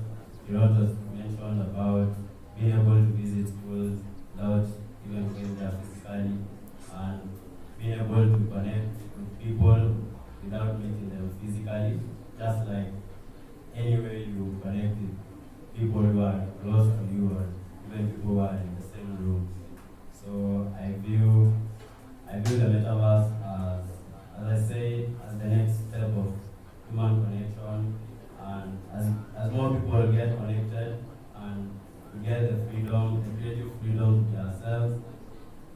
Hiroto mentioned about being able to visit schools without even going there physically, and being able to connect with people without meeting them physically, just like anywhere you connect with people who are close to you, or even people who are in the same room. So I view the metaverse as I say, as the next step of human connection, and as more people get connected and we get the creative freedom to ourselves,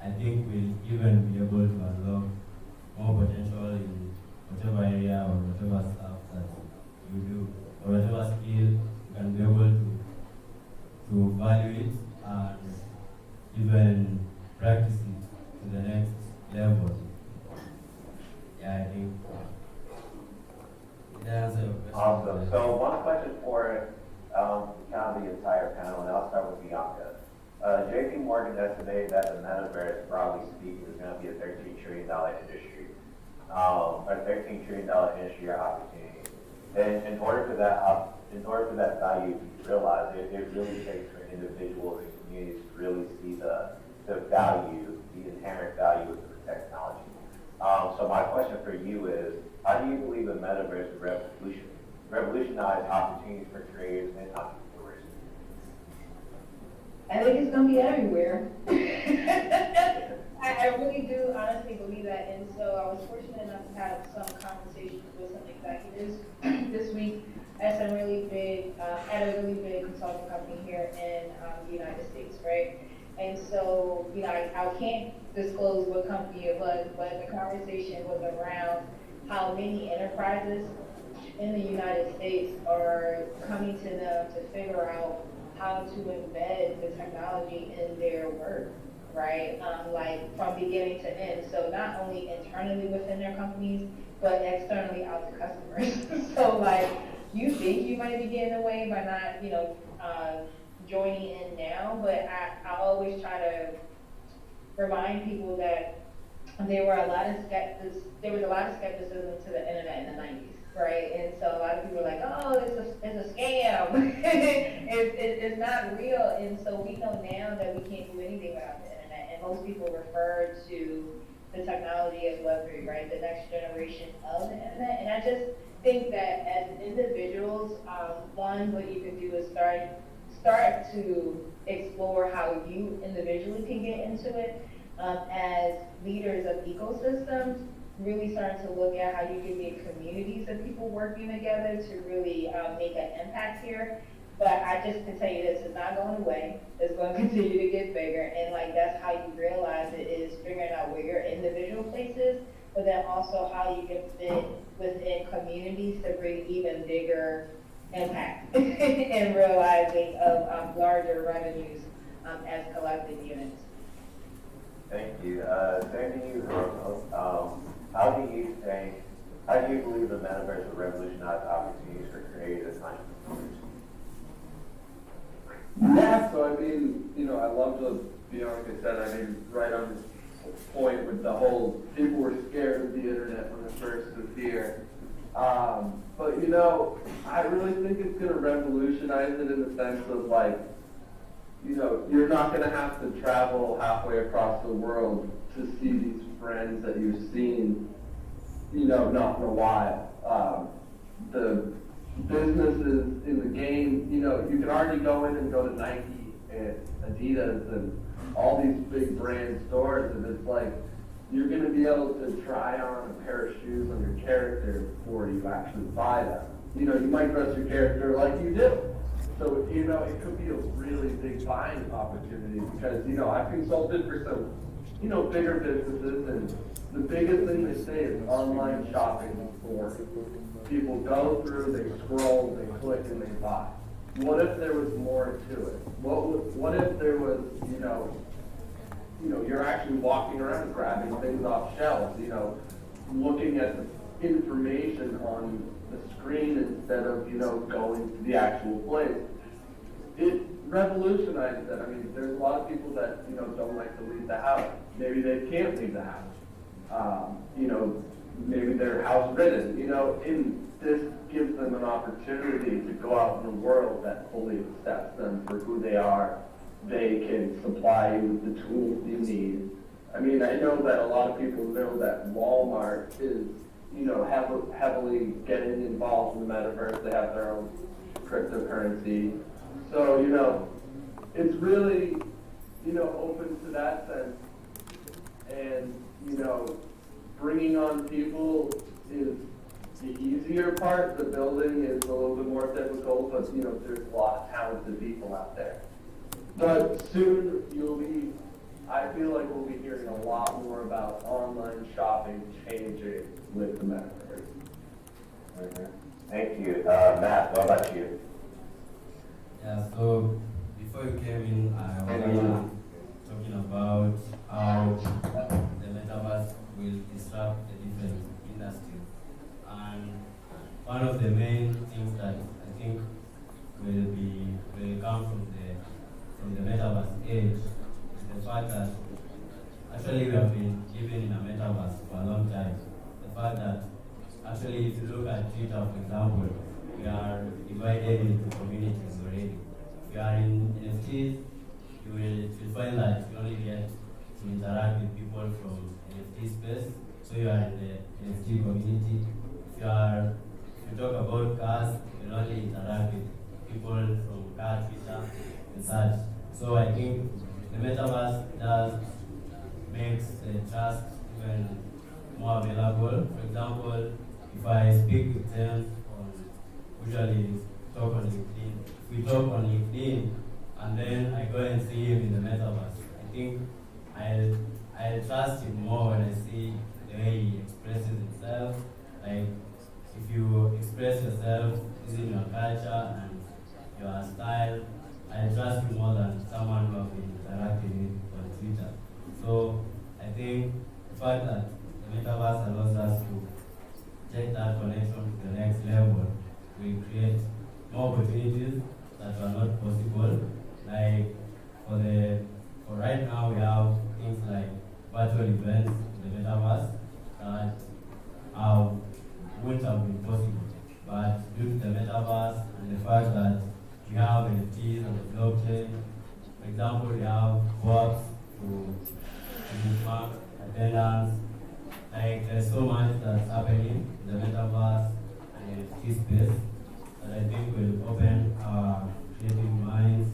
I think we'll even be able to unlock more potential in whatever area or whatever stuff that you do, or whatever skill you can be able to value it and even practice it to the next level. Yeah, I think that answers your question. Awesome. So one question for kind of the entire panel, and I'll start with Bianca. JP Morgan estimated that the metaverse, broadly speaking, is going to be a $13 trillion industry, a $13 trillion industry or opportunity. And in order for that value to be realized, it really takes for individuals and communities to really see the value, the inherent value of the technology. So my question for you is, how do you believe the metaverse revolution revolutionize opportunities for creators and entrepreneurs? I think it's gonna be everywhere. I really do honestly believe that, and so I was fortunate enough to have some conversations with some executives this week at some really big, at a really big consulting company here in the United States, right? And so, you know, I can't disclose what company it was, but the conversation was around how many enterprises in the United States are coming to them to figure out how to embed the technology in their work, right? Like from beginning to end. So not only internally within their companies, but externally out to customers. So like, you think you might be getting away by not, you know, joining in now, but I always try to remind people that there was a lot of skepticism to the internet in the 90s, right? And so a lot of people are like, oh, it's a scam. it's not real. And so we know now that we can't do anything without the internet. And most people refer to the technology as Web3, right? The next generation of the internet. And I just think that as individuals, one, what you can do is start to explore how you individually can get into it. As leaders of ecosystems, really starting to look at how you can get communities of people working together to really make an impact here. But I just can tell you this, it's not going away. It's going to continue to get bigger. And like that's how you realize it is figuring out where your individual place is, but then also how you can fit within communities to bring even bigger impact and realizing of larger revenues as collective units. Thank you. Same to you, Rose. How do you believe the metaverse will revolutionize opportunities for creators and entrepreneurs? Yeah, so I mean, you know, I love what Bianca said. I mean, right on this point with the whole people were scared of the internet when it first was here. But you know, I really think it's going to revolutionize it in the sense of like, you know, you're not going to have to travel halfway across the world to see these friends that you've seen, you know, not in a while. The businesses in the game, you know, you can already go in and go to Nike and Adidas and all these big brand stores, and it's like, you're going to be able to try on a pair of shoes on your character before you actually buy them. You know, you might dress your character like you do. So, you know, it could be a really big buying opportunity because, you know, I've consulted for some, you know, bigger businesses, and the biggest thing they say is online shopping for people go through, they scroll, they click, and they buy. What if there was more to it? What if there was, you know, you're actually walking around grabbing things off shelves, you know, looking at the information on the screen instead of, you know, going to the actual place. It revolutionized that. I mean, there's a lot of people that, you know, don't like to leave the house. Maybe they can't leave the house. You know, maybe they're house ridden, you know, and this gives them an opportunity to go out in the world that fully accepts them for who they are. They can supply you with the tools you need. I mean, I know that a lot of people know that Walmart is, you know, heavily getting involved in the metaverse. They have their own cryptocurrency. So, you know, it's really, you know, open to that sense. And, you know, bringing on people is the easier part. The building is a little bit more difficult, but, you know, there's a lot of talented people out there. But soon I feel like we'll be hearing a lot more about online shopping changing with the metaverse. Mm-hmm. Thank you. Matt, what about you? Yeah, so before you came in, I was talking about how the metaverse will disrupt the different industries. And one of the main things that I think will come from the metaverse age is the fact that actually we have been living in a metaverse for a long time. The fact that actually if you look at Twitter, for example, we are divided into communities already. If you are in NFTs, you will find that you only get to interact with people from NFT space, so you are in the NFT community. If you talk about cars, you only interact with people from car, Twitter, and such. So I think the metaverse does makes the trust even more available. For example, if I speak with them on, usually talk on LinkedIn, if we talk on LinkedIn and then I go and see him in the metaverse, I think I'll trust him more when I see the way he expresses himself. Like if you express yourself using your culture and your style, I trust you more than someone who have been interacting with on Twitter. So I think the fact that the metaverse allows us to take that connection to the next level will create more opportunities that were not possible. Like for right now we have things like virtual events in the metaverse that wouldn't have been possible. But due to the metaverse and the fact that you have NFTs on the blockchain, for example, you have co-ops to benchmark attendance. Like there's so much that's happening in the metaverse and NFT space that I think will open our creative minds.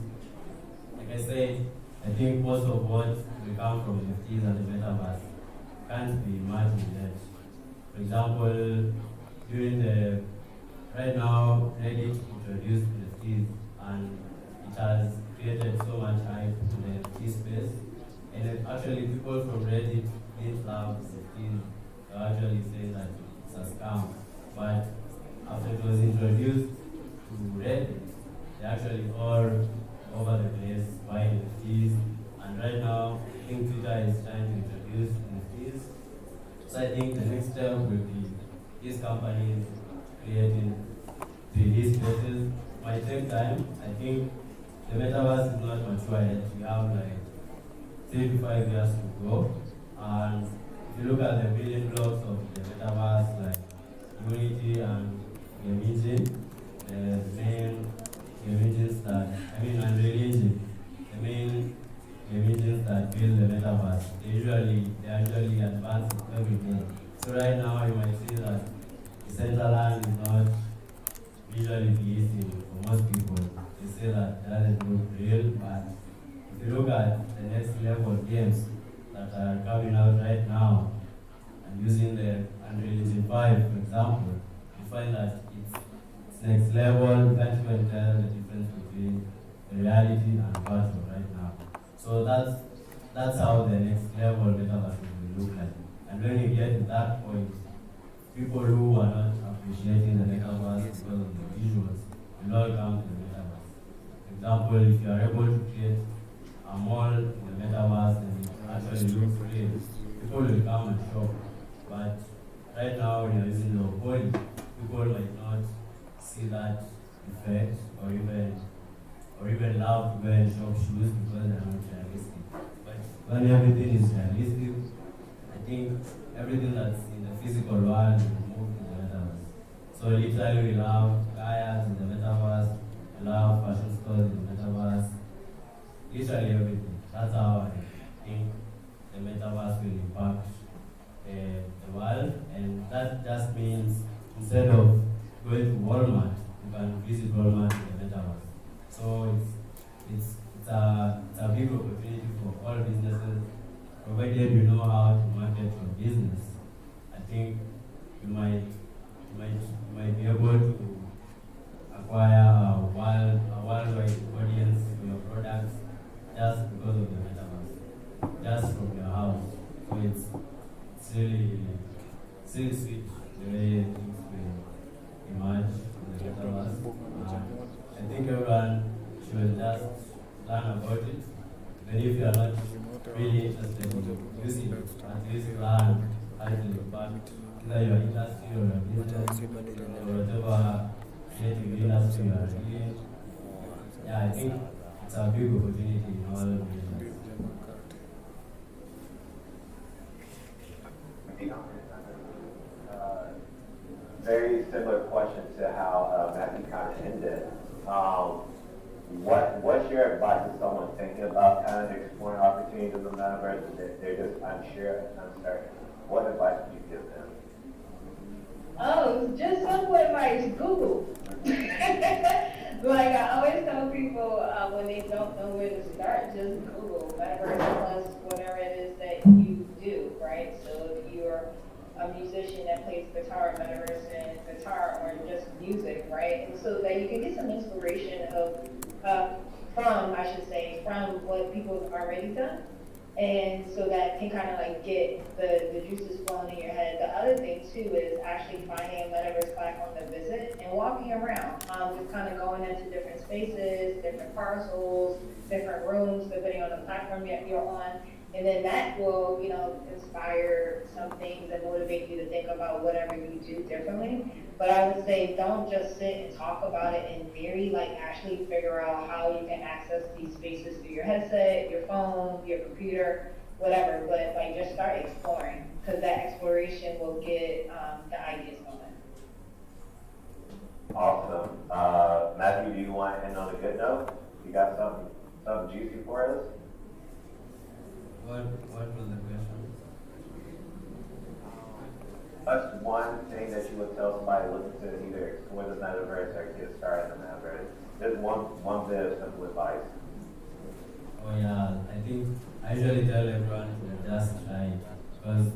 Like I said, I think most of what will come from NFTs and the metaverse can't be imagined yet. For example, right now Reddit introduced NFTs and it has created so much hype in the NFT space. And actually people from Reddit didn't love NFTs. They actually say that it's a scam. But after it was introduced to Reddit, they actually all over the place buying NFTs. And right now, I think Twitter is trying to introduce NFTs. So I think the next step will be these companies creating 3D spaces. Might take time. I think the metaverse is not mature yet. We have like 3 to 5 years to go. And if you look at the building blocks of the metaverse, like Unity and Game Engine, the main Game engines that, Unreal Engine, the main Game engines that build the metaverse, they actually advance every day. So right now you might see that Decentraland is not visually pleasing for most people. They say that doesn't look real, but if you look at the next level games that are coming out right now and using the Unreal Engine 5, for example, you find that it's next level. You can't even tell the difference between the reality and virtual right now. So that's how the next level metaverse will look like. And when you get to that point, people who are not appreciating the metaverse because of the visuals will all come to the metaverse. For example, if you are able to create a mall in the metaverse and it actually looks real, people will come and shop. But right now, when you're using the poly, people might not see that effect or even love to go and shop shoes because they're not realistic. But when everything is realistic, I think everything that's in the physical world will move to the metaverse. So literally we love kayaks in the metaverse, we love fashion stores in the metaverse, literally everything. That's how I think the metaverse will impact the world, and that just means instead of going to Walmart, you can visit Walmart in the metaverse. So it's a big opportunity for all businesses, provided you know how to market your business. I think you might be able to acquire a worldwide audience for your products just because of the metaverse, just from your house. So it's really sweet the way things will emerge in the metaverse. I think everyone should just learn about it. Even if you are not really interested in using it, at least learn how to impact either your industry or your business or whatever creative industry you are in. Yeah, I think it's a big opportunity in all business. Very similar question to how Matthew kind of ended. What's your advice to someone thinking about kind of exploring opportunities in the metaverse? They're just unsure and uncertain. What advice would you give them? Oh, just simple advice, Google. Like I always tell people when they don't know where to start, just Google Metaverse plus whatever it is that you do, right? So if you're a musician that plays guitar, Metaverse and guitar, or just music, right? And so that you can get some inspiration of from what people have already done. And so that can kind of like get the juices flowing in your head. The other thing too is actually finding a metaverse platform to visit and walking around. Just kind of going into different spaces, different parcels, different rooms, depending on the platform that you're on. And then that will, inspire some things and motivate you to think about whatever you do differently. But I would say don't just sit and talk about it in theory, like actually figure out how you can access these spaces through your headset, your phone, your computer, whatever. But like just start exploring, because that exploration will get the ideas going. Awesome. Matthew, do you want to end on a good note? You got something juicy for us? What was the question? What's one thing that you would tell somebody looking to either explore the metaverse or get started in the metaverse? Just one bit of simple advice. Oh yeah, I think I usually tell everyone to just try it, because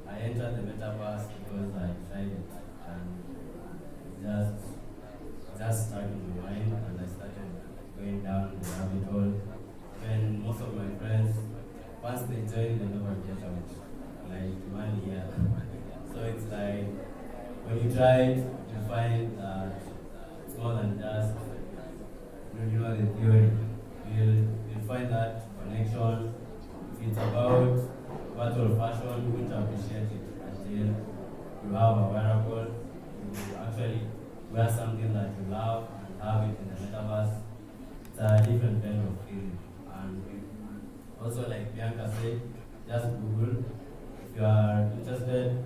I entered the metaverse because I tried it and just stuck in my mind, and I started going down the rabbit hole. When most of my friends, once they join, they never get out, like 1 year. So it's like when you try, you find that it's more than just the theory. You'll find that connection. If it's about virtual fashion, you won't appreciate it until you have a wearable. You actually wear something that you love and have it in the metaverse. It's a different kind of feeling. And also, like Bianca said, just Google. If you are interested,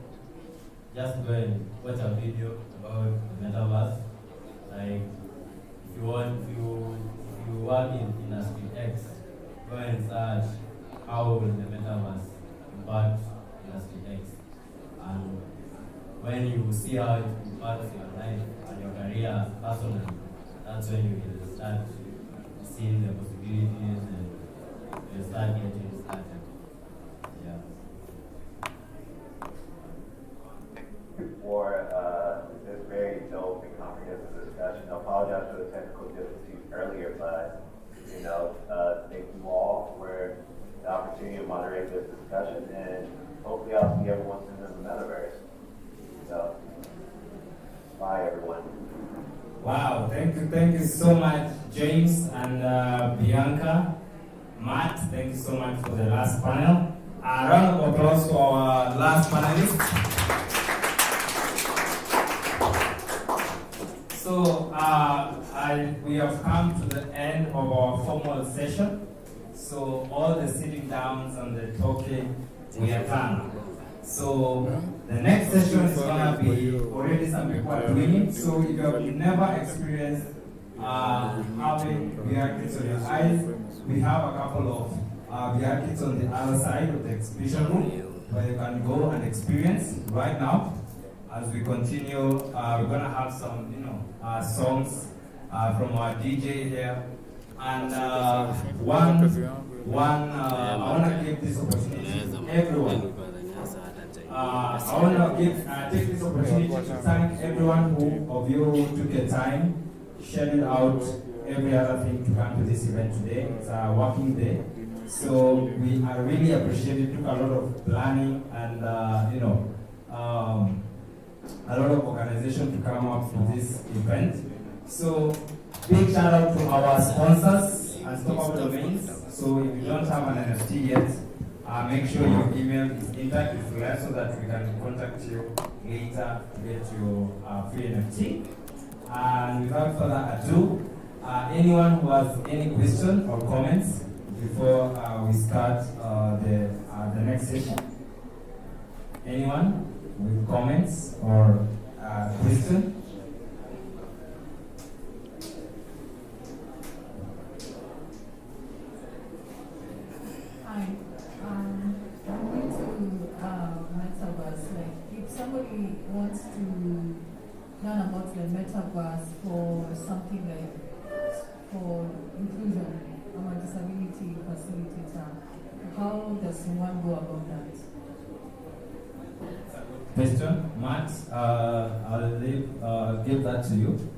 just go and watch a video about the metaverse. Like, if you work in industry X, go and search how will the metaverse impact industry X. And when you see how it impacts your life and your career personally, that's when you will start seeing the possibilities and you start getting started. Yeah. For this very dope and comprehensive discussion. I apologize for the technical difficulties earlier, but thank you all for the opportunity to moderate this discussion, and hopefully I'll see everyone soon in the metaverse. So, bye everyone. Wow, thank you so much, James and Bianca. Matt, thank you so much for the last panel. A round of applause for our last panelist. So we have come to the end of our formal session. So all the sitting downs and the talking, we are done. So the next session is gonna be, already some people are doing it. So if you have never experienced having VR kits on your eyes, we have a couple of VR kits on the other side of the exhibition room where you can go and experience right now. As we continue, we're gonna have some, songs from our DJ here, and I wanna give this opportunity to everyone. I wanna take this opportunity to thank everyone who took a time, scheduled out every other thing to come to this event today. It's a working day, so I really appreciate it. It took a lot of planning and a lot of organization to come up with this event. So big shout out to our sponsors and stock domains. So if you don't have an NFT yet, make sure your email is intact with us so that we can contact you later to get your free NFT. And without further ado, anyone who has any question or comments before we start the next session? Anyone with comments or question? Hi. I'm going to Metaverse. Like, if somebody wants to go about that? Question, Max, I'll give that to you.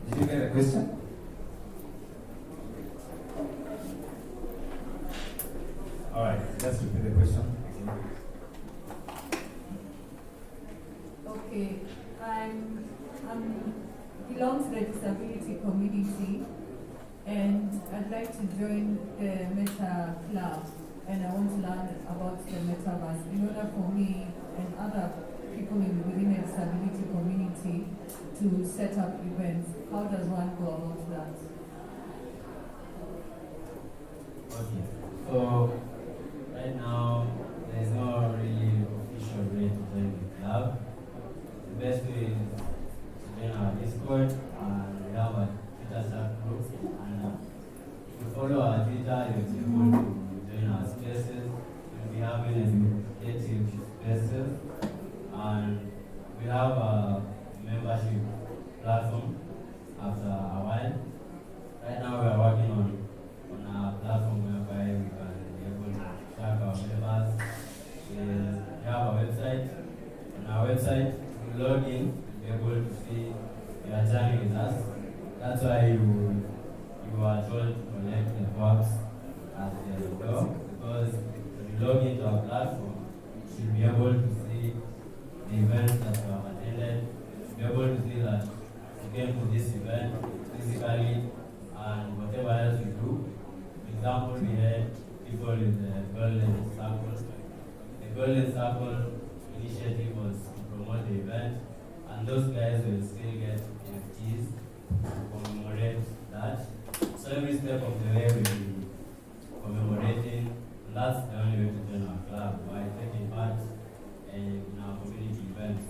Did you get a question? All right, let's repeat the question. Okay, I'm belong to the disability community, and I'd like to join the Meta Club, and I want to learn about the Metaverse in order for me and other people within the disability community to set up events. How does one go about that? Okay, so right now there's no really official way to join the club. The best way is to join our Discord, and we have a Twitter subgroup, and if you follow our Twitter, you'll be able to join our spaces. We'll be having educative spaces, and we have a membership platform after a while. Right now we are working on a platform whereby we can be able to track our members. We have a website. On our website, you log in, you'll be able to see your journey with us. That's why you are told to collect the box at the door, because when you log into our platform, you'll be able to see the events that you have attended. You'll be able to see that you came to this event physically, and whatever else you do. For example, we had people with the Golden Circle. The Golden Circle initiative was to promote the event, and those guys will still get NFTs to commemorate that. So every step of the way we'll be commemorating, and that's the only way to join our club, by taking part in our community events.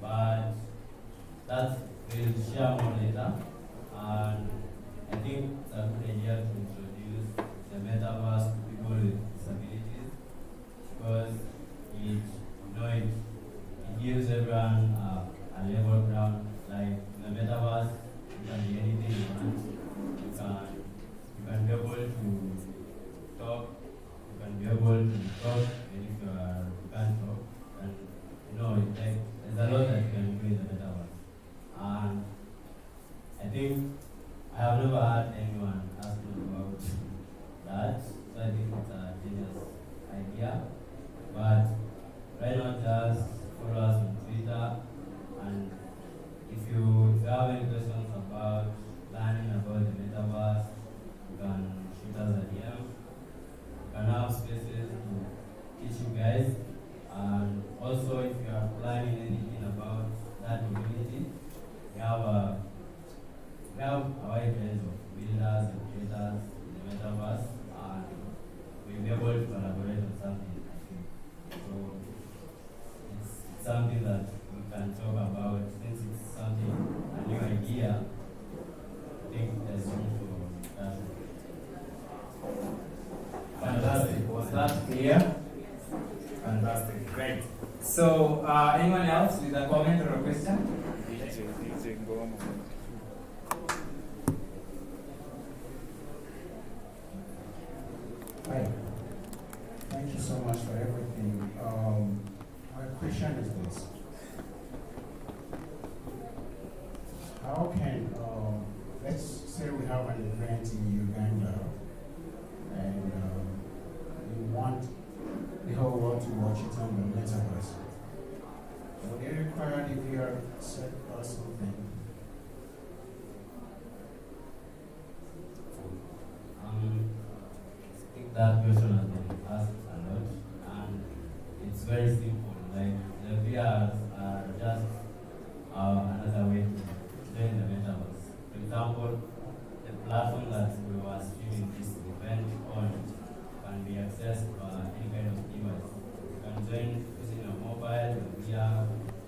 But that we'll share more later, and I think it's a good idea to introduce the metaverse to people with disabilities, because it gives everyone a level ground. Like in the metaverse, you can be anything you want. You can be able to talk. You can be able to talk, and if you can't talk, and there's a lot that you can do in the metaverse. And I think I have never had anyone ask me about that, so I think it's a genius idea. But why not just follow us on Twitter, and if you have any questions about learning about the metaverse, you can shoot us a DM. You can have spaces to teach you guys, and also if you are planning anything about that community, we have a wide range of builders and creators in the metaverse, and we'll be able to collaborate on something, I think. So it's something that we can talk about, since it's something, a new idea. I think there's room for that. Fantastic. Was that clear? Fantastic. Great. So, anyone else with a comment or a question? DJ Ngoma. Hi. Thank you so much for everything. My question is this. How can, let's say we have an event in Uganda, and we want the whole world to watch it on the metaverse. Would it require the VR set or something? I think that question has been asked a lot, and it's very simple. Like, the VRs are just another way to join the metaverse. For example, the platform that we were streaming this event on can be accessed by any kind of device. You can join using your mobile, your VR,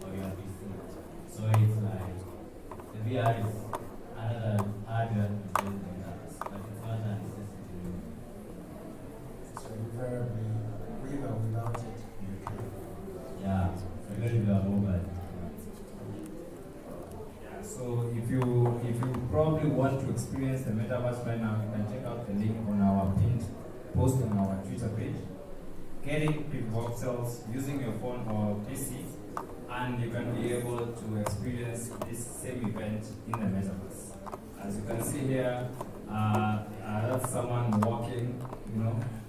or your PC. So it's like the VR is another hardware to join the metaverse, but it's not a necessity. So invariably, with or without it, you can. Yeah, especially if you are mobile. Yeah, so if you probably want to experience the metaverse right now, you can check out the link on our pinned post on our Twitter page, getting pixels using your phone or PC, and you can be able to experience this same event in the metaverse. As you can see here, that's someone walking,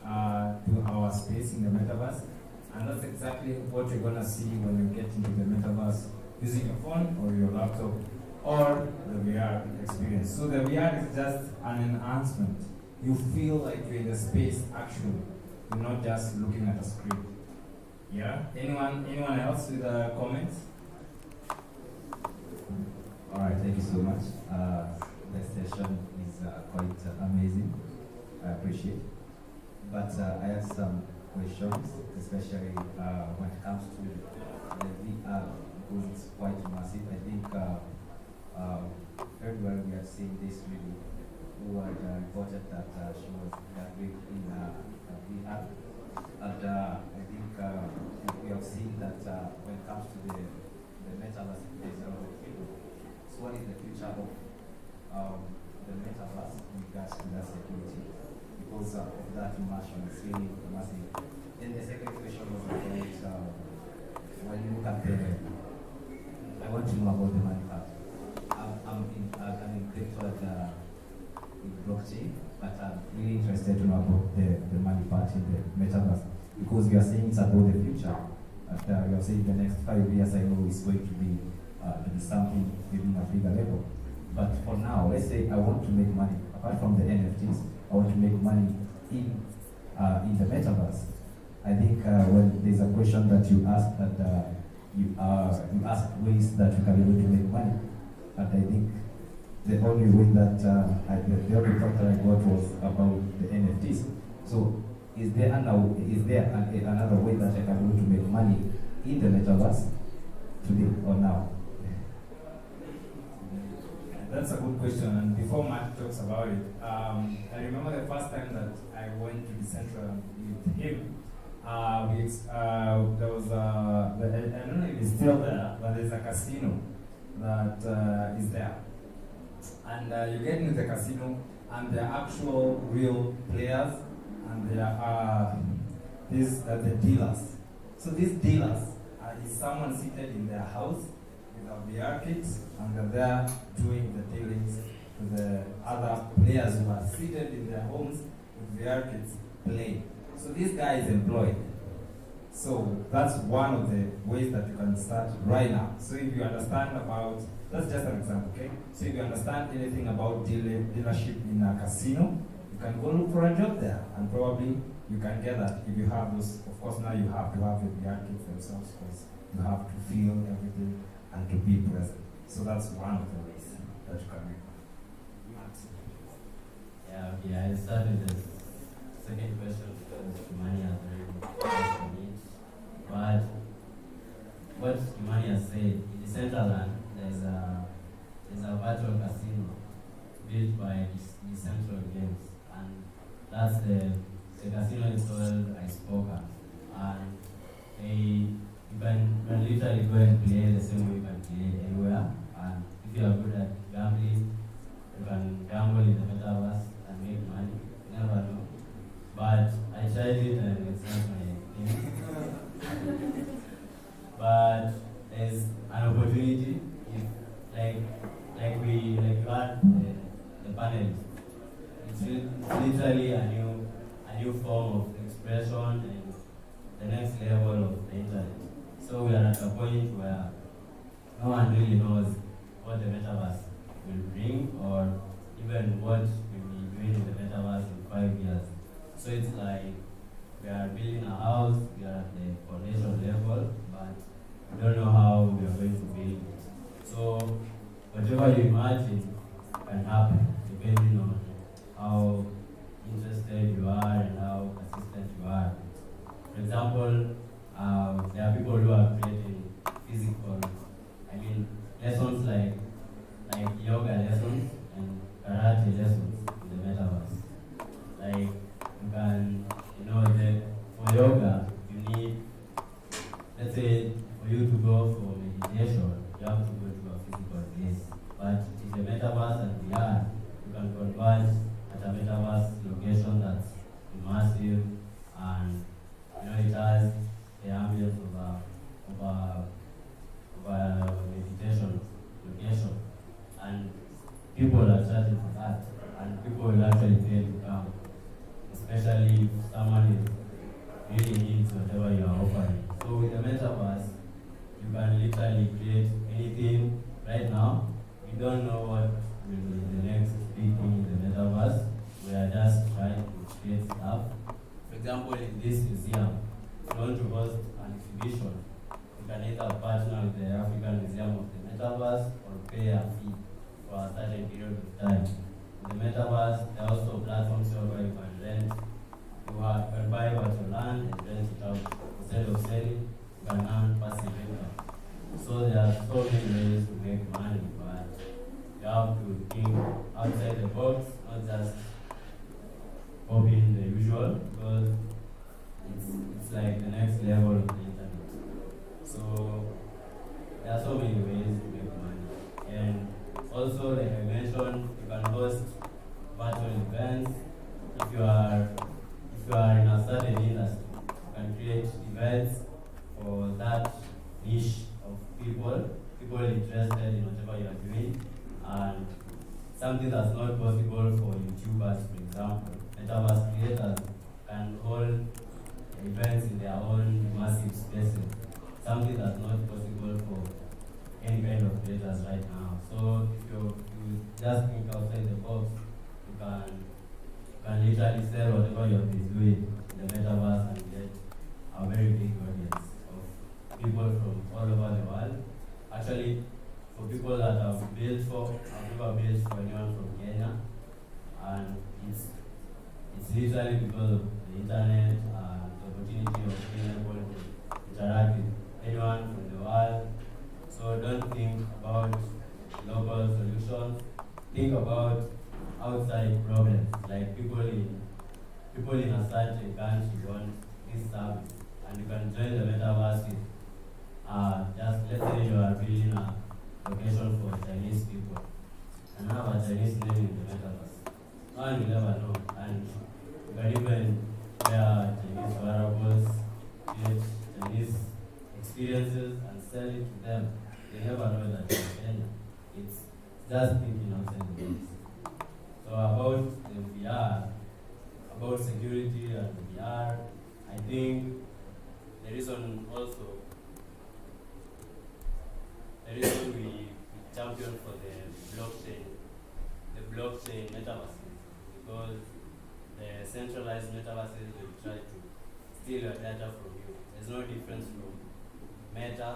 to our space in the metaverse, and that's exactly what you're gonna see when you get into the metaverse using your phone or your laptop or the VR experience. So the VR is just an enhancement. You feel like you're in the space actually. You're not just looking at a screen. Yeah? Anyone else with comments? All right, thank you so much. The session is quite amazing. I appreciate it. But I have some questions, especially when it comes to the VR, because it's quite massive. I think everywhere we have seen this video who had reported that she was graduating in VR. And I think we have seen that when it comes to the metaverse, there's a lot of people. So what is the future of the metaverse in regards to that security? Because of that immersion is really massive. Then the second question was about when you look at I want to know about the money part. I'm intellectual in blockchain, but I'm really interested to know about the money part in the metaverse, because we are saying it's about the future. We are saying the next 5 years, I know it's going to be something maybe a bigger level. But for now, let's say I want to make money apart from the NFTs. I want to make money in the metaverse. I think when there's a question that you ask that you ask ways that you can be able to make money, and I think the only way that the only thought that I got was about the NFTs. So is there another way that I can be able to make money in the metaverse today or now? That's a good question, and before Matt talks about it, I remember the first time that I went to the central with him. There was I don't know if it's still there, but there's a casino that is there. And you get into the casino, and there are actual real players, and there are the dealers. So these dealers is someone seated in their house with a VR kit, and they're there doing the dealings to the other players who are seated in their homes with VR kits playing. So this guy is employed. So that's one of the ways that you can start right now. So if you understand about, that's just an example, okay? So if you understand anything about dealership in a casino, you can go look for a job there, and probably you can get that if you have those. Of course, now you have to have the VR kits themselves, because you have to feel everything and to be present. So that's one of the ways that you can make money. I started the second question because money has very important for me. But what Imani has said, in the Centerland, there's a virtual casino built by the Central Games, and that's the casino is called Icepoker, and you can literally go and play the same way you can play anywhere. And if you are good at gambling, you can gamble in the metaverse and make money. You never know. But I tried it and it's not my thing. But there's an opportunity if like you had the panel. It's literally a new form of expression and the next level of the internet. So we are at a point where no one really knows what the metaverse will bring, or even what we'll be doing in the metaverse in 5 years. So it's like we are building a house, we are at the foundation level, but we don't know how we are going to build it. So whatever you imagine can happen depending on how interested you are and how persistent you are. For example, there are people who are creating physical, lessons like yoga lessons and karate lessons in the metaverse. Like you can, for yoga, you need, let's say, for you to go for meditation, you have to go to a physical place. But in the metaverse and VR, you can converge at a metaverse location that's immersive, and it has the ambience of a meditation location, and people are charging for that, and people will actually pay to come, especially if someone really needs whatever you are offering. So with the metaverse, you can literally create anything. Right now, we don't know what will be the next big thing in the metaverse. We are just trying to create stuff. For example, in this museum, if you want to host an exhibition, you can either partner with the African Museum of the Metaverse or pay a fee for a certain period of time. In the metaverse, there are also platforms where you can rent. You can buy what you land and rent it out. Instead of selling, you can earn passive income. So there are so many ways to make money, but you have to think outside the box, not just copying the usual, because it's like the next level of the internet. So there are so many ways to make money. And also, like I mentioned, you can host virtual events. If you are in a certain industry, you can create events for that niche of people interested in whatever you are doing, and something that's not possible for YouTubers, for example. Metaverse creators can hold events in their own massive spaces, something that's not possible for any kind of creators right now. So if you just think outside the box, you can literally sell whatever you have been doing in the metaverse and get a very big audience of people from all over the world. Actually, for people that I've never built for anyone from Kenya, and it's literally because of the internet and the opportunity of being able to interact with anyone from the world. So don't think about local solutions. Think about outside problems, like people in a certain country want this service, and you can join the metaverse with just let's say you are building a location for Chinese people and have a Chinese name in the metaverse. No one will never know, and you can even wear Chinese wearables, create Chinese experiences, and sell it to them. They never know that you're Kenya. It's just thinking outside the box. So about the VR, about security and the VR, I think the reason we champion for the blockchain metaverses, because the centralized metaverses will try to steal your data from you. There's no difference from Meta,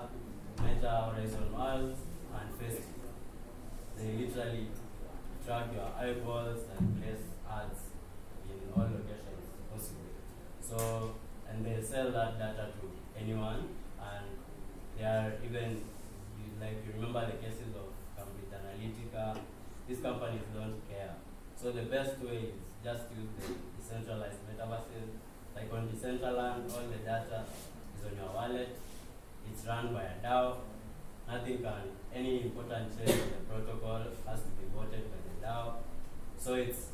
Horizon Worlds, and Facebook. They literally track your eyeballs and place ads in all locations possible. So, and they sell that data to anyone, and they are even, you remember the cases of Cambridge Analytica, these companies don't care. So the best way is just use the decentralized metaverses. Like on Decentraland, all the data is on your wallet. It's run by a DAO. Any important change in the protocol has to be voted by the DAO. So it's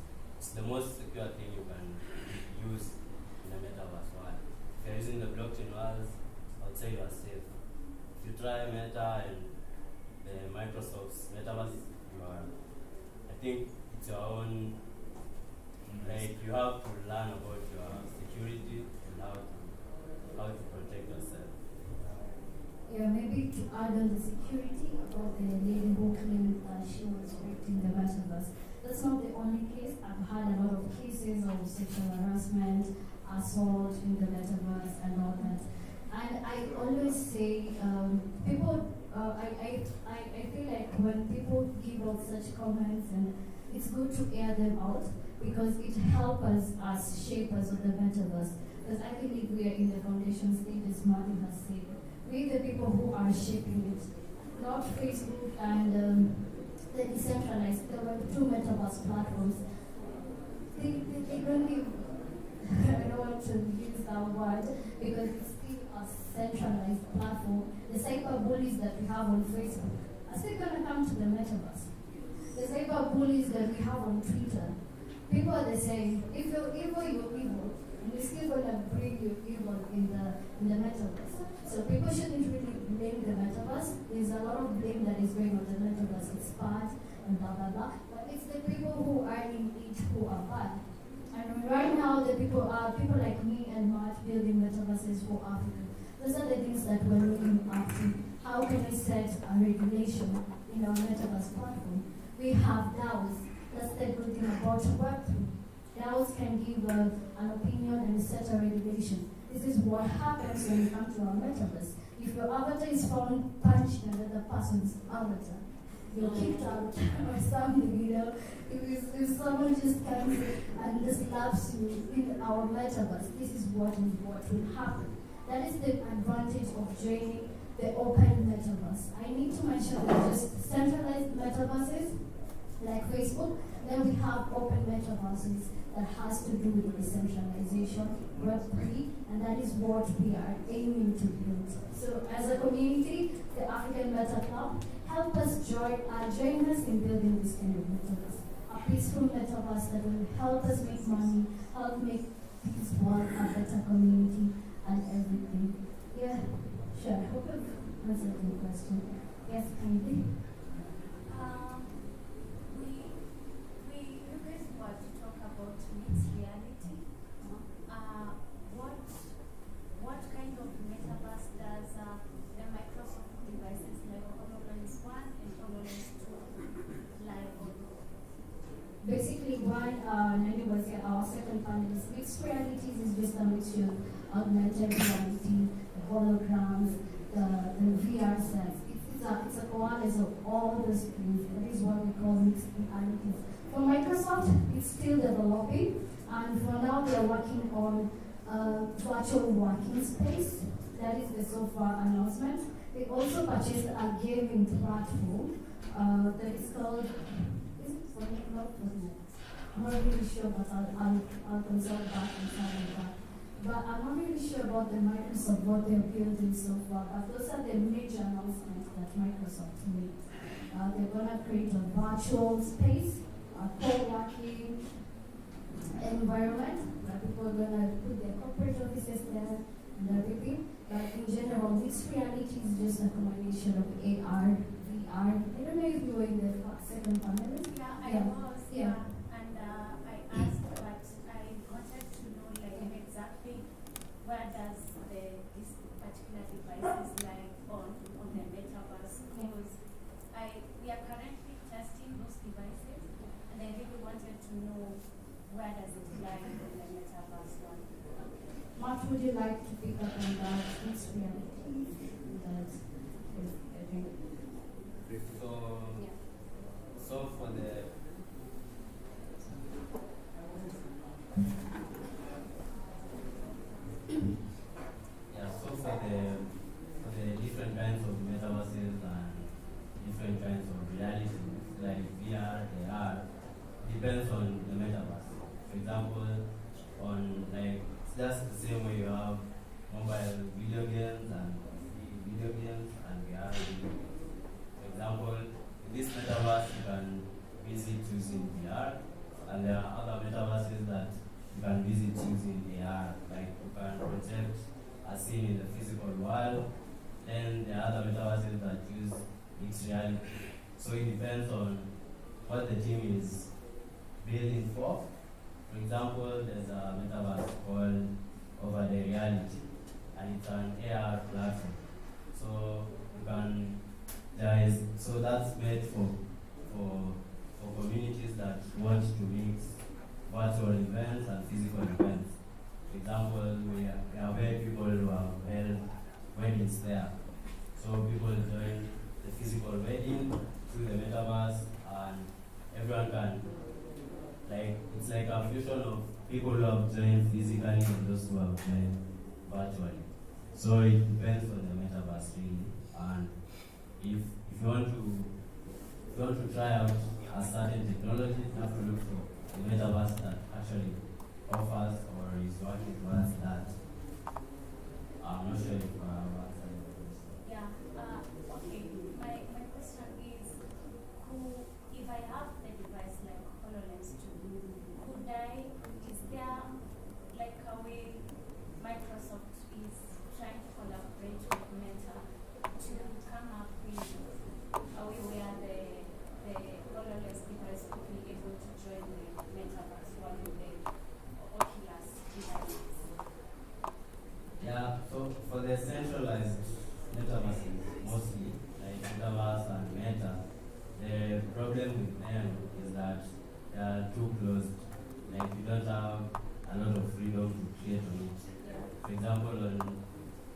the most secure thing you can use in the metaverse world. If you're using the blockchain worlds, I would say you are safe. If you try Meta and the Microsoft's metaverse, I think it's your own, you have to learn about your security and how to protect yourself. Yeah, maybe to add on the security about the lady who claimed that she was raped in the metaverse. That's not the only case. I've had a lot of cases of sexual harassment, assault in the metaverse, and all that. And I always say, people, I feel like when people give out such comments, and it's good to air them out because it helps us as shapers of the metaverse. Because I believe we are in the foundation stage, as Martin has said. We the people who are shaping it, not Facebook and the decentralized. There were two metaverse platforms. They don't give, I don't want to use that word because it's still a centralized platform. The cyber bullies that we have on Facebook are still going to come to the metaverse. The cyber bullies that we have on Twitter people are saying, if you're evil, you're evil. And you're still going to bring your evil in the metaverse. So people shouldn't really blame the metaverse. There's a lot of blame that is going on the metaverse. It's bad and blah, blah, blah. But it's the people who are in it who are bad. And right now, the people like me and Matt building metaverses for Africa. Those are the things that we're looking up to. How can we set a regulation in our metaverse platform? We have DAOs. That's the good thing about Web3. DAOs can give an opinion and set a regulation. This is what happens when you come to our metaverse. If your avatar is found punched another person's avatar, you're kicked out or something, you know. If someone just comes and just slaps you in our metaverse, this is what will happen. That is the advantage of joining the open metaverse. I need to mention that just centralized metaverses like Facebook, then we have open metaverses that has to do with decentralization, Web3, and that is what we are aiming to build. So as a community, the African Meta Club, help us join us in building this kind of metaverse. A peaceful metaverse that will help us make money, help make this world a better community and everything. Yeah, sure. I hope I've answered your question. Yes, kindly. You guys want to talk about mixed reality. What kind of metaverse does the Microsoft devices like HoloLens 1 and HoloLens 2 lie on? Basically, Nani was here, our second panelist. Mixed realities is just a mixture of augmented reality, the holograms, the VR sets. It's a coalescence of all those things. That is what we call mixed realities. For Microsoft, it's still developing, and for now they are working on virtual working space. That is the so far announcement. They also purchased a gaming platform that is called, is it Fortnite? Not Fortnite. I'm not really sure, but I'll consult back and something like that. But I'm not really sure about the Microsoft, what they're building so far, but those are the major announcements that Microsoft made. They're going to create a virtual space, a co-working environment where people are going to put their corporate offices there and everything. But in general, mixed reality is just a combination of AR, VR. I don't know if you were in the second panel. Yeah, I was. Yeah. And I asked, but I wanted to know like exactly where does this particular device is like on the metaverse, because we are currently testing those devices, and I really wanted to know where does it lie in the metaverse one. What would you like to pick up on that mixed reality? That is, I think. So for the different kinds of metaverses and different kinds of realities like VR, AR, depends on the metaverse. For example, on like it's just the same way you have mobile video games and VR. For example, in this metaverse you can visit using VR, and there are other metaverses that you can visit using AR, like you can project a scene in the physical world. Then there are other metaverses that use mixed reality. So it depends on what the team is building for. For example, there's a metaverse called Over the Reality, and it's an AR platform. So you can so that's made for communities that want to mix virtual events and physical events. For example, we have had people who have held weddings there. So people join the physical wedding through the metaverse, and everyone can, it's like a fusion of people who have joined physically and those who have joined virtually. So it depends on the metaverse really. And if you want to try out a certain technology, you have to look for the metaverse that actually offers or is working towards that. I'm not sure if I've answered your question. Yeah. Okay. My question is, if I have the device like HoloLens 2, could too closed. Like you don't have a lot of freedom to create on it. For example,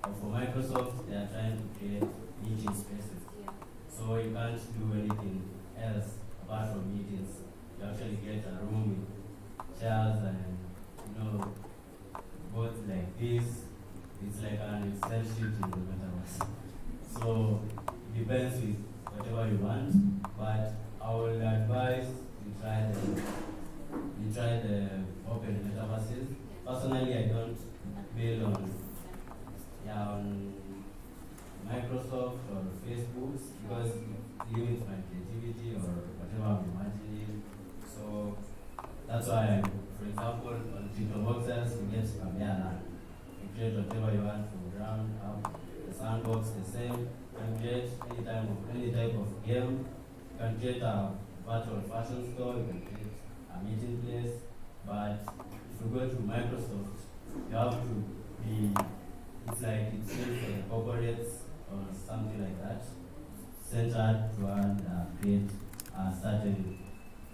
for Microsoft, they are trying to create meeting spaces. So you can't do anything else apart from meetings. You actually get a room with chairs and, both like this. It's like an Excel sheet in the metaverse. So it depends with whatever you want, but I would advise you try the open metaverses. Personally, I don't build on Microsoft or Facebook because it limits my creativity or whatever I'm imagining. So that's why, for example, on Twitter boxes, you get a bare land. You create whatever you want from ground up. The sandbox the same. You can create any type of game. You can create a virtual fashion store. You can create a meeting place. But if you go to Microsoft, you have to be. It's like it's made for the corporates or something like that, centered to create a certain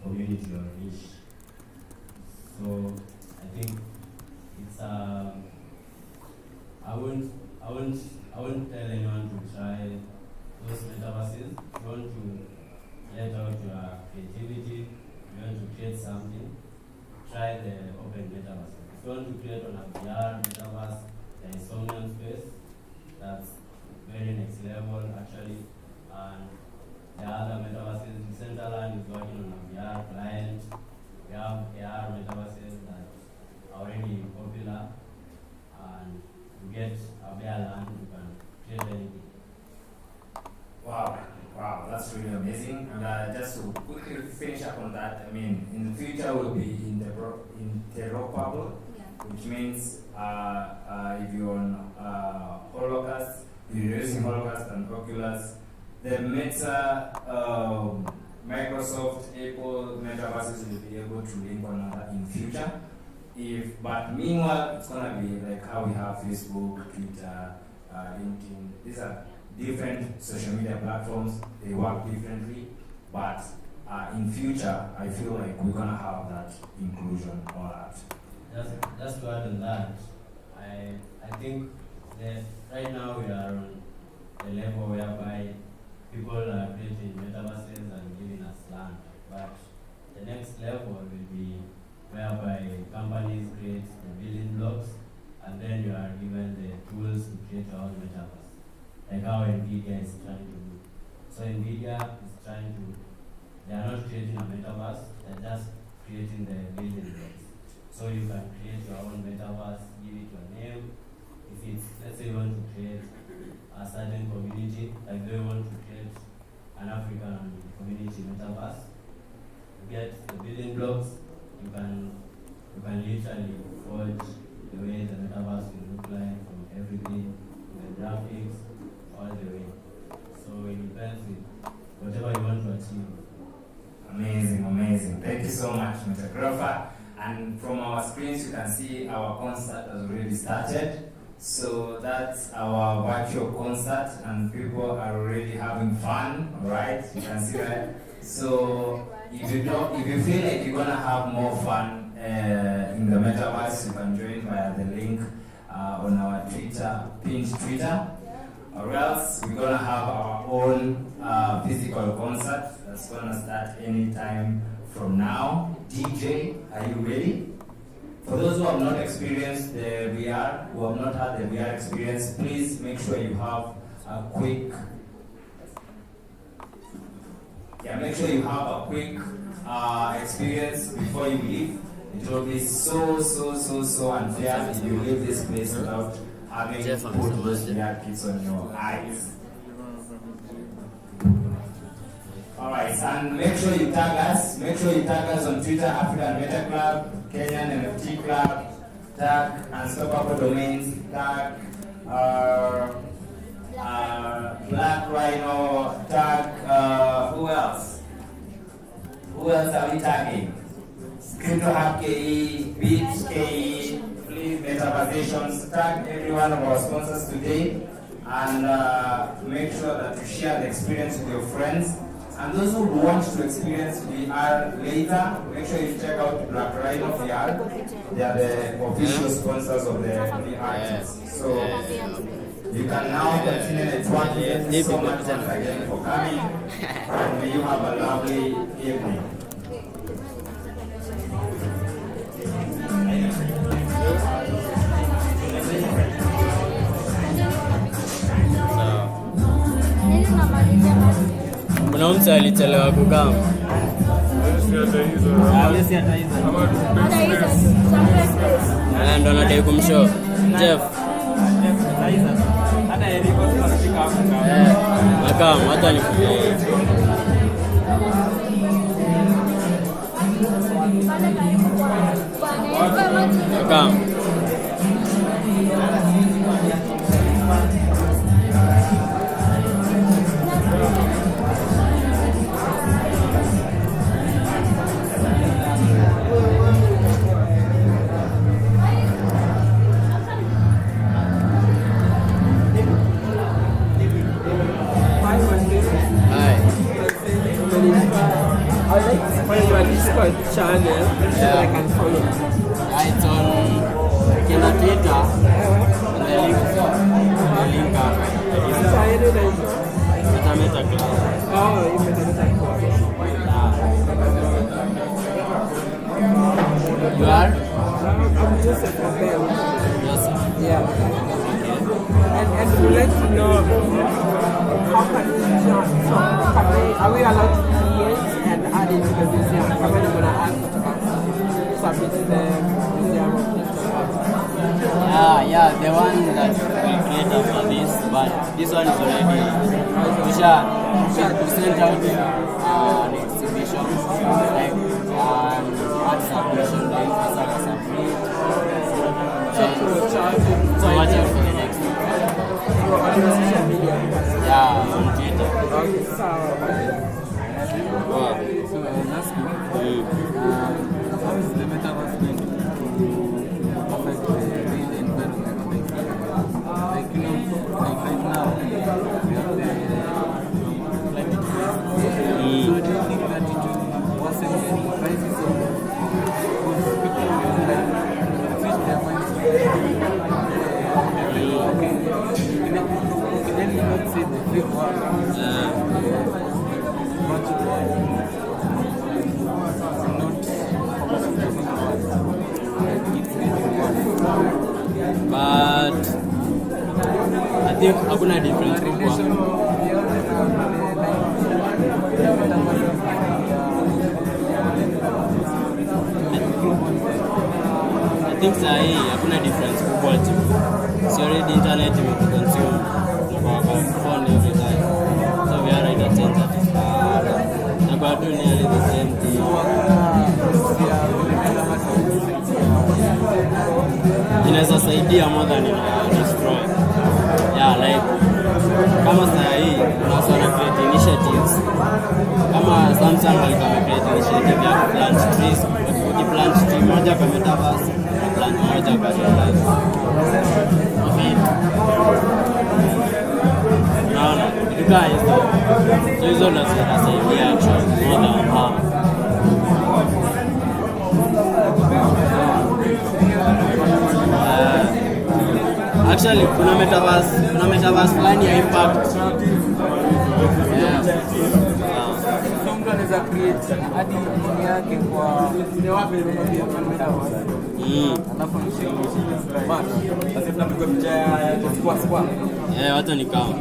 community or niche. So I think it's I wouldn't tell anyone to try those metaverses. If you want to let out your creativity, if you want to create something, try the open metaverse. If you want to create on a VR metaverse, there is Somnium Space, that's very next level actually, and the other metaverses, Decentraland is working on a VR client. We have AR metaverses that are already popular, and you get a bare land, you can create anything. Wow, that's really amazing. And just to quickly finish up on that, I mean, in the future will be interoperable, which means if you're on Holocaust, you're using Holocaust and Oculus, the Meta, Microsoft, Apple metaverses will be able to link one another in future. But meanwhile, it's gonna be like how we have Facebook, Twitter, LinkedIn. These are different social media platforms. They work differently, but in future, I feel like we're gonna have that inclusion or that. Just to add on that, I think that right now we are on a level whereby people are creating metaverses and giving us land. But the next level will be whereby companies create the building blocks and then you are given the tools to create your own metaverse. Like how NVIDIA is trying to do. So NVIDIA is trying to, they are not creating a metaverse, they're just creating the building blocks. So you can create your own metaverse, give it your name. If it's, let's say you want to create a certain community, like they want to create an African community metaverse, you get the building blocks, you can literally forge the way the metaverse will look like from everything, from the graphics, all the way. So it depends with whatever you want to achieve. Amazing. Thank you so much, Mr. Grover. And from our screens, you can see our concert has already started. So that's our virtual concert, and people are already having fun, right? You can see that. So if you feel like you're gonna have more fun in the metaverse, you can join via the link on our pinned Twitter. Or else we're gonna have our own physical concert that's gonna start anytime from now. DJ, are you ready? For those who have not experienced the VR, who have not had the VR experience, please make sure you have a quick experience before you leave. It will be so unfair if you leave this place without having put those VR kits on your eyes. Alright, and make sure you tag us on Twitter, African Meta Club, Kenyan NFT Club, tag Unstoppable Domains, tag Black Rhino, tag who else? Who else are we tagging? Crypto Hub KE, Beat KE, please Metaversations, tag every one of our sponsors today, and make sure that you share the experience with your friends. And those who want to experience VR later, make sure you check out Black Rhino VR. They are the official sponsors of the VR kits. So you can now continue the tour. Thank you so much once again for coming. And may you have a lovely evening. Kuna mtu alichelewa kukaa. Ndo nadai kumshow Jeff. Makam, hata nifukie. Makam. Channel so I can follow. It's on Twitter. The link up. It's Meta Club. Oh, it's Meta Club. You are? I'm Joseph from Bell. Joseph. Yeah. And to let you know, how can we are we allowed to create and add it to the museum? How are you going to add submit to the museum? Yeah, the one that we create after this, but this one is already we sent out an exhibition, like art submission, like submit. So watch out for the next one. On social media? Yeah, on Twitter. Okay, so last week, how is the metaverse going to affect the real environment? Like right now, we have the climate crisis. So do you think that it will worsen the crisis of people will like switch their minds to okay, then you not say the fake one. Much more but I think hakuna difference kubwa. I think sahi hakuna difference kubwa tu. So already internet we consume our phone every time. So we are right at 10:30. But do nearly the same thing. Inaweza saidia more than destroy. Yeah, like kama saa hii unasona create initiatives. Kama Samsung walikuwa create initiative ya plant trees, ukiplant tree moja kwa metaverse, plant moja kwa real life. Naona guys, so hizo ndo zinasaidia actually more than harm. Actually, kuna metaverse fulani ya impact. mtu anaweza create hadi nini yake kwa metaverse. Alafu watu ni kama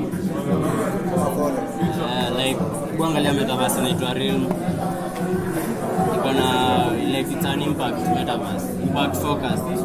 like kuangalia metaverse inaitwa Realm. Iko na like it's an impact metaverse, impact focused.